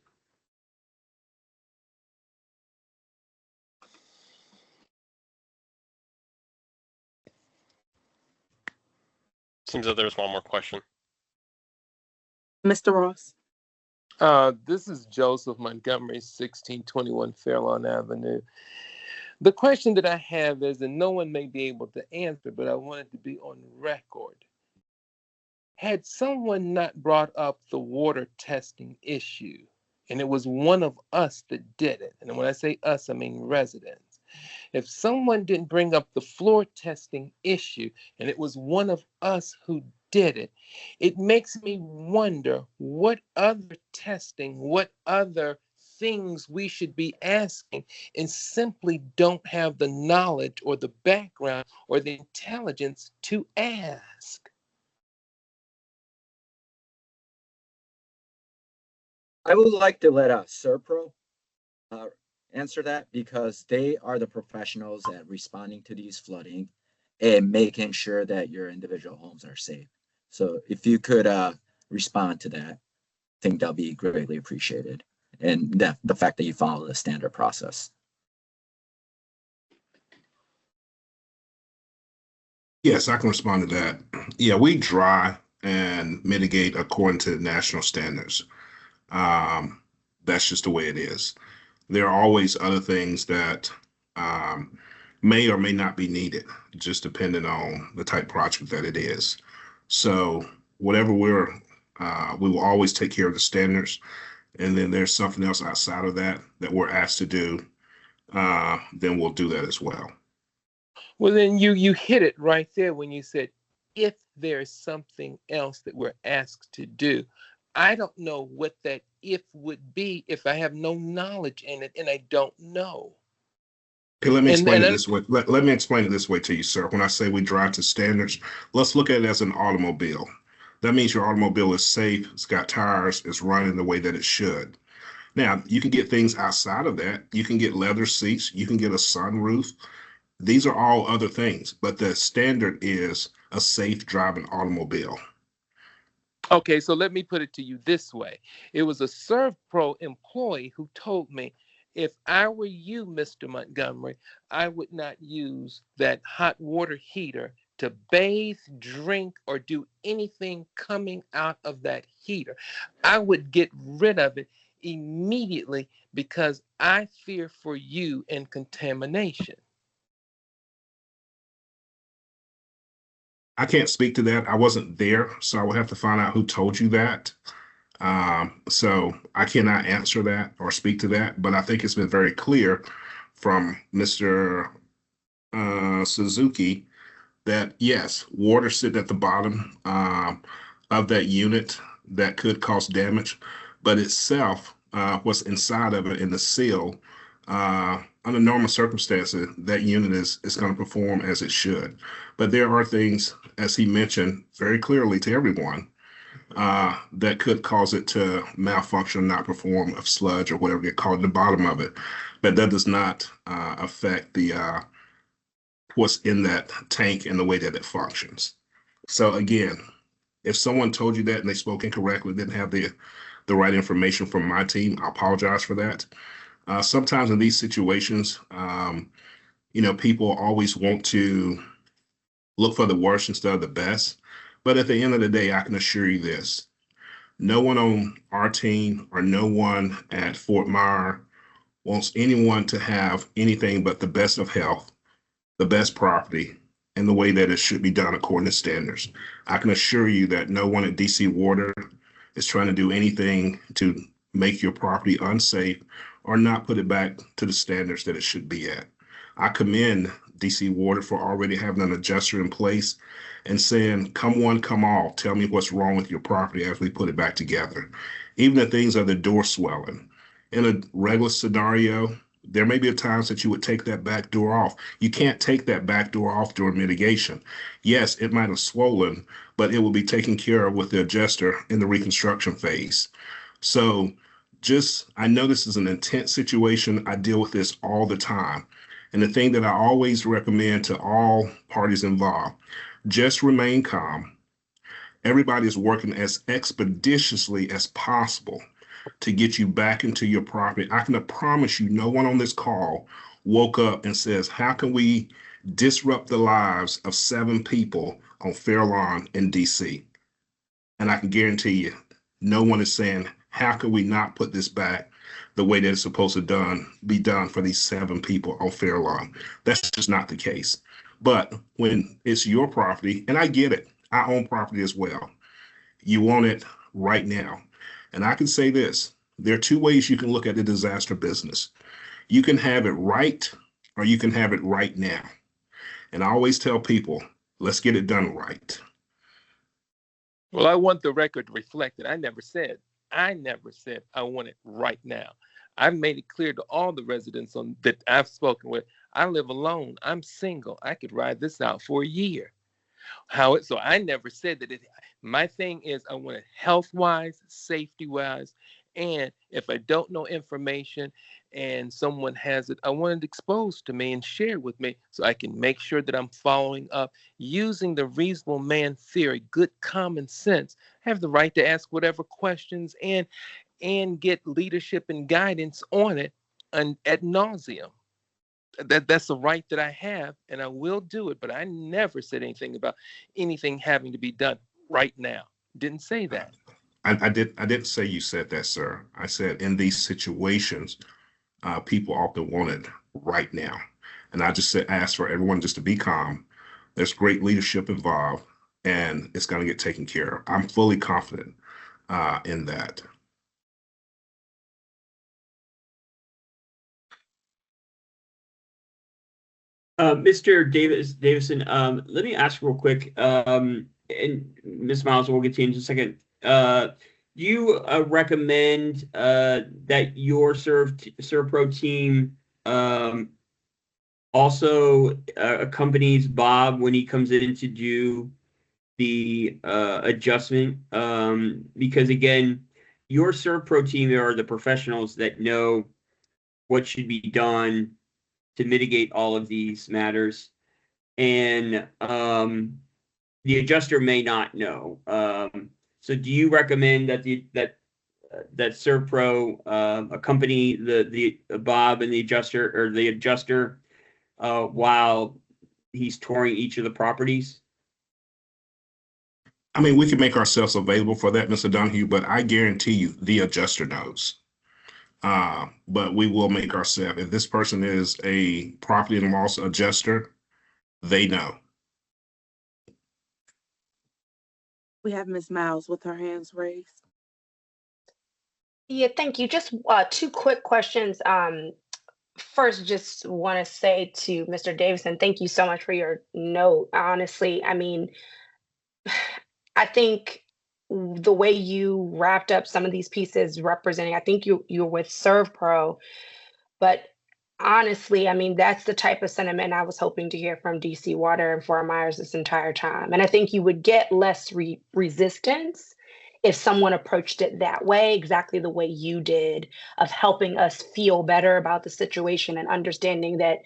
Seems that there's one more question. Mr. Ross. This is Joseph Montgomery, 1621 Fairlawn Avenue. The question that I have is, and no one may be able to answer, but I want it to be on record. Had someone not brought up the water testing issue, and it was one of us that did it, and when I say us, I mean residents. If someone didn't bring up the floor testing issue, and it was one of us who did it, it makes me wonder what other testing, what other things we should be asking, and simply don't have the knowledge or the background or the intelligence to ask. I would like to let Serpro answer that, because they are the professionals at responding to these flooding and making sure that your individual homes are safe. So if you could respond to that, I think that'll be greatly appreciated. And the fact that you follow the standard process. Yes, I can respond to that. Yeah, we dry and mitigate according to national standards. That's just the way it is. There are always other things that may or may not be needed, just depending on the type of project that it is. So whatever we will always take care of the standards. And then there's something else outside of that we're asked to do, then we'll do that as well. Well, then you hit it right there when you said, if there's something else that we're asked to do. I don't know what that if would be if I have no knowledge in it and I don't know. Okay, let me explain it this way. Let me explain it this way to you, sir. When I say we drive to standards, let's look at it as an automobile. That means your automobile is safe, it's got tires, it's running the way that it should. Now, you can get things outside of that. You can get leather seats, you can get a sunroof. These are all other things, but the standard is a safe driving automobile. Okay, so let me put it to you this way. It was a ServPro employee who told me, if I were you, Mr. Montgomery, I would not use that hot water heater to bathe, drink, or do anything coming out of that heater. I would get rid of it immediately because I fear for you and contamination. I can't speak to that. I wasn't there, so I will have to find out who told you that. So I cannot answer that or speak to that, but I think it's been very clear from Mr. Suzuki that yes, water sitting at the bottom of that unit that could cause damage, but itself, what's inside of it in the seal, under normal circumstances, that unit is going to perform as it should. But there are things, as he mentioned very clearly to everyone, that could cause it to malfunction, not perform, of sludge or whatever get caught at the bottom of it. But that does not affect the what's in that tank and the way that it functions. So again, if someone told you that and they spoke incorrectly, didn't have the right information from my team, I apologize for that. Sometimes in these situations, people always want to look for the worst instead of the best. But at the end of the day, I can assure you this: no one on our team or no one at Fort Myer wants anyone to have anything but the best of health, the best property, and the way that it should be done according to standards. I can assure you that no one at DC Water is trying to do anything to make your property unsafe or not put it back to the standards that it should be at. I commend DC Water for already having an adjuster in place and saying, come one, come all, tell me what's wrong with your property as we put it back together. Even the things are the door swelling. In a regular scenario, there may be times that you would take that back door off. You can't take that back door off during mitigation. Yes, it might have swollen, but it will be taken care of with the adjuster in the reconstruction phase. So I know this is an intense situation. I deal with this all the time. And the thing that I always recommend to all parties involved, just remain calm. Everybody is working as expeditiously as possible to get you back into your property. I can promise you no one on this call woke up and says, how can we disrupt the lives of 7 people on Fairlawn in DC? And I can guarantee you, no one is saying, how can we not put this back the way that it's supposed to be done for these 7 people on Fairlawn? That's just not the case. But when it's your property, and I get it, I own property as well, you want it right now. And I can say this, there are 2 ways you can look at the disaster business. You can have it right, or you can have it right now. And I always tell people, let's get it done right. Well, I want the record to reflect it. I never said I want it right now. I've made it clear to all the residents that I've spoken with, I live alone. I'm single. I could ride this out for a year. So I never said that my thing is I want it health-wise, safety-wise, and if I don't know information and someone has it, I want it exposed to me and shared with me so I can make sure that I'm following up using the reasonable man theory, good common sense. I have the right to ask whatever questions and get leadership and guidance on it and ad nauseum. That's the right that I have, and I will do it. But I never said anything about anything having to be done right now. Didn't say that. I didn't say you said that, sir. I said in these situations, people often want it right now. And I just ask for everyone just to be calm. There's great leadership involved, and it's going to get taken care of. I'm fully confident in that. Mr. Davison, let me ask real quick, and Ms. Miles, we'll get to you in just a second. Do you recommend that your ServPro team also accompanies Bob when he comes in to do the adjustment? Because again, your ServPro team are the professionals that know what should be done to mitigate all of these matters, and the adjuster may not know. So do you recommend that that ServPro accompany the Bob and the adjuster, or the adjuster while he's touring each of the properties? I mean, we can make ourselves available for that, Mr. Donahue, but I guarantee you the adjuster knows. But we will make ourselves, if this person is a property and loss adjuster, they know. We have Ms. Miles with her hands raised. Yeah, thank you. Just two quick questions. First, just want to say to Mr. Davison, thank you so much for your note. Honestly, I mean, I think the way you wrapped up some of these pieces representing, I think you're with ServPro, but honestly, I mean, that's the type of sentiment I was hoping to hear from DC Water and Fort Myers this entire time. And I think you would get less resistance if someone approached it that way, exactly the way you did, of helping us feel better about the situation and understanding that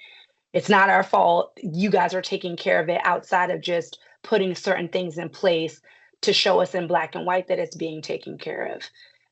it's not our fault. You guys are taking care of it outside of just putting certain things in place to show us in black and white that it's being taken care of.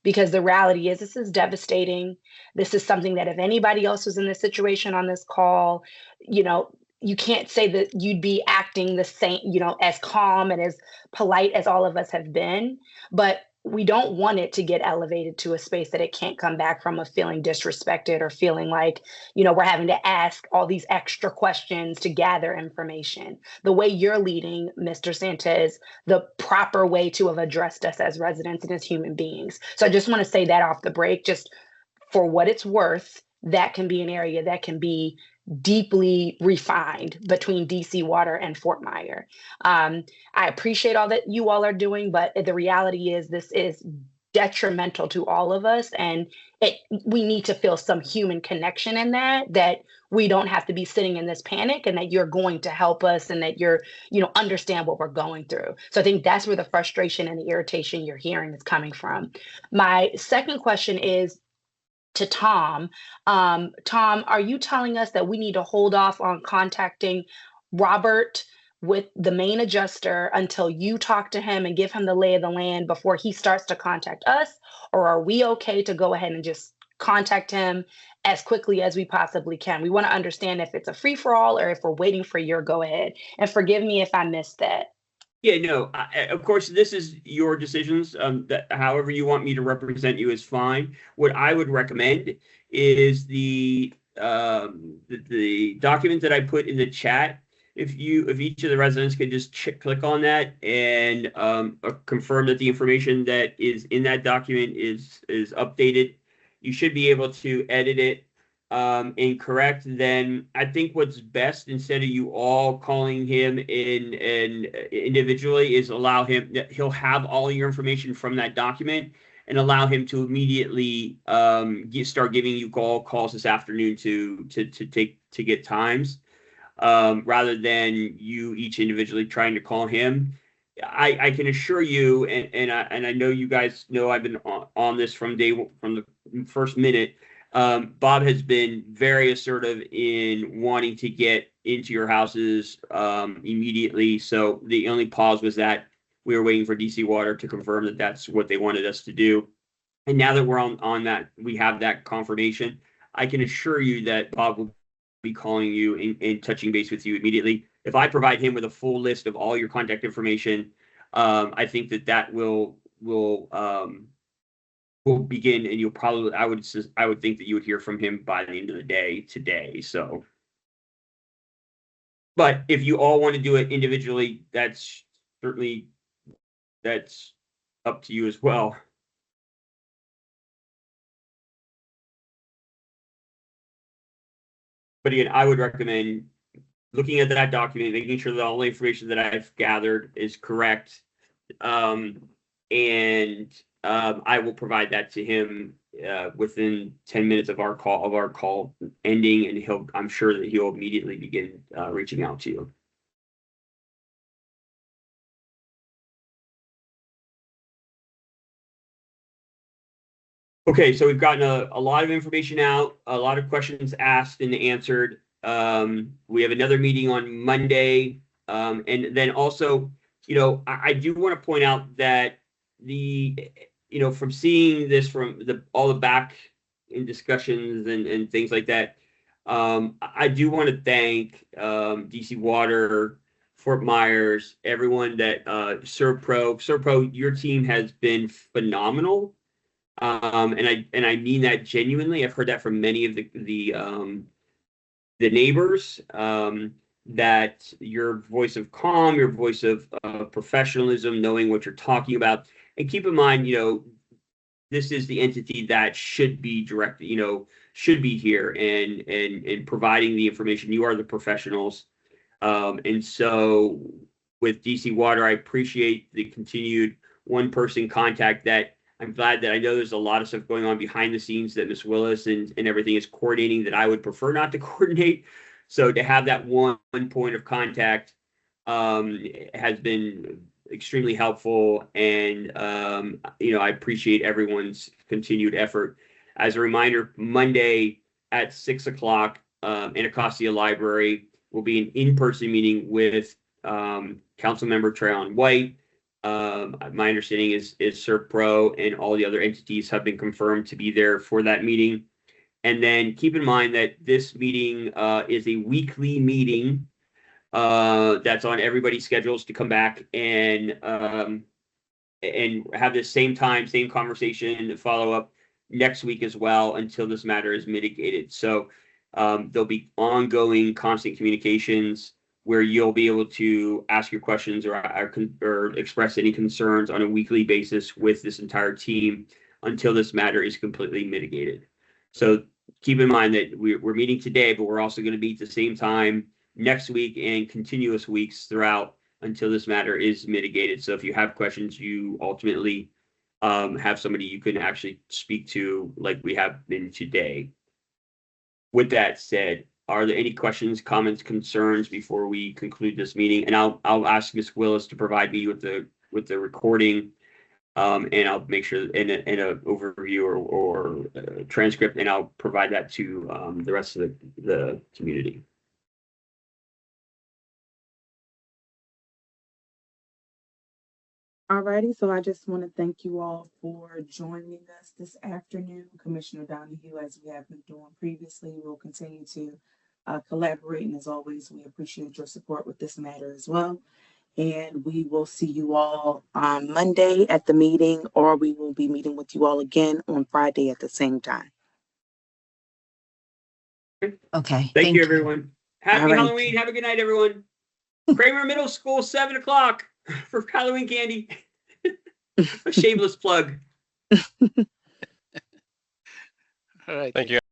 Because the reality is, this is devastating. This is something that if anybody else was in this situation on this call, you know, you can't say that you'd be acting the same, you know, as calm and as polite as all of us have been. But we don't want it to get elevated to a space that it can't come back from, of feeling disrespected or feeling like, you know, we're having to ask all these extra questions to gather information. The way you're leading, Mr. Santa, is the proper way to have addressed us as residents and as human beings. So I just want to say that off the break, just for what it's worth, that can be an area that can be deeply refined between DC Water and Fort Myers. I appreciate all that you all are doing, but the reality is this is detrimental to all of us, and we need to feel some human connection in that we don't have to be sitting in this panic, and that you're going to help us, and that you're, you know, understand what we're going through. So I think that's where the frustration and the irritation you're hearing is coming from. My second question is to Tom. Tom, are you telling us that we need to hold off on contacting Robert with the main adjuster until you talk to him and give him the lay of the land before he starts to contact us? Or are we okay to go ahead and just contact him as quickly as we possibly can? We want to understand if it's a free-for-all or if we're waiting for your go-ahead. And forgive me if I missed that. Yeah, no, of course, this is your decisions. That however you want me to represent you is fine. What I would recommend is the document that I put in the chat. If each of the residents could just click on that and confirm that the information that is in that document is updated, you should be able to edit it incorrect. Then I think what's best, instead of you all calling him in individually, is allow him, he'll have all your information from that document, and allow him to immediately start giving you calls this afternoon to get times, rather than you each individually trying to call him. I can assure you, and I know you guys know I've been on this from the first minute. Bob has been very assertive in wanting to get into your houses immediately. So the only pause was that we were waiting for DC Water to confirm that that's what they wanted us to do. And now that we're on that, we have that confirmation. I can assure you that Bob will be calling you and touching base with you immediately. If I provide him with a full list of all your contact information, I think that will begin, and you'll probably, I would think that you would hear from him by the end of the day today. So, but if you all want to do it individually, that's up to you as well. But again, I would recommend looking at that document, making sure that all the information that I've gathered is correct, and I will provide that to him within 10 minutes of our call ending, and I'm sure that he'll immediately begin reaching out to you. Okay, so we've gotten a lot of information out, a lot of questions asked and answered. We have another meeting on Monday, and then also, you know, I do want to point out that from seeing this from all the back in discussions and things like that, I do want to thank DC Water, Fort Myers, everyone that ServPro, your team has been phenomenal And I mean that genuinely. I've heard that from many of the neighbors, that your voice of calm, your voice of professionalism, knowing what you're talking about. And keep in mind, this is the entity that should be directed, should be here and providing the information. You are the professionals. And so with DC Water, I appreciate the continued one-person contact. That I'm glad that I know there's a lot of stuff going on behind the scenes that Ms. Willis and everything is coordinating that I would prefer not to coordinate. So to have that one point of contact has been extremely helpful. And, I appreciate everyone's continued effort. As a reminder, Monday at 6 o'clock in Anacostia Library will be an in-person meeting with Councilmember Traylon White. My understanding is SERPRO and all the other entities have been confirmed to be there for that meeting. And then keep in mind that this meeting is a weekly meeting that's on everybody's schedules to come back and have the same time, same conversation, follow up next week as well until this matter is mitigated. So there'll be ongoing constant communications where you'll be able to ask your questions or express any concerns on a weekly basis with this entire team until this matter is completely mitigated. So keep in mind that we're meeting today, but we're also going to meet at the same time next week and continuous weeks throughout until this matter is mitigated. So if you have questions, you ultimately have somebody you can actually speak to like we have been today. With that said, are there any questions, comments, concerns before we conclude this meeting? And I'll ask Ms. Willis to provide me with the recording, and I'll make sure in a overview or transcript, and I'll provide that to the rest of the community. Alrighty, so I just want to thank you all for joining us this afternoon. Commissioner Donahue, as we have been doing previously, we'll continue to collaborate. And as always, we appreciate your support with this matter as well. And we will see you all on Monday at the meeting, or we will be meeting with you all again on Friday at the same time. Okay. Thank you, everyone. Happy right. Halloween. Have a good night, everyone. Kramer Middle School, 7 o'clock for Halloween candy. A shameless plug. All right. Thank you.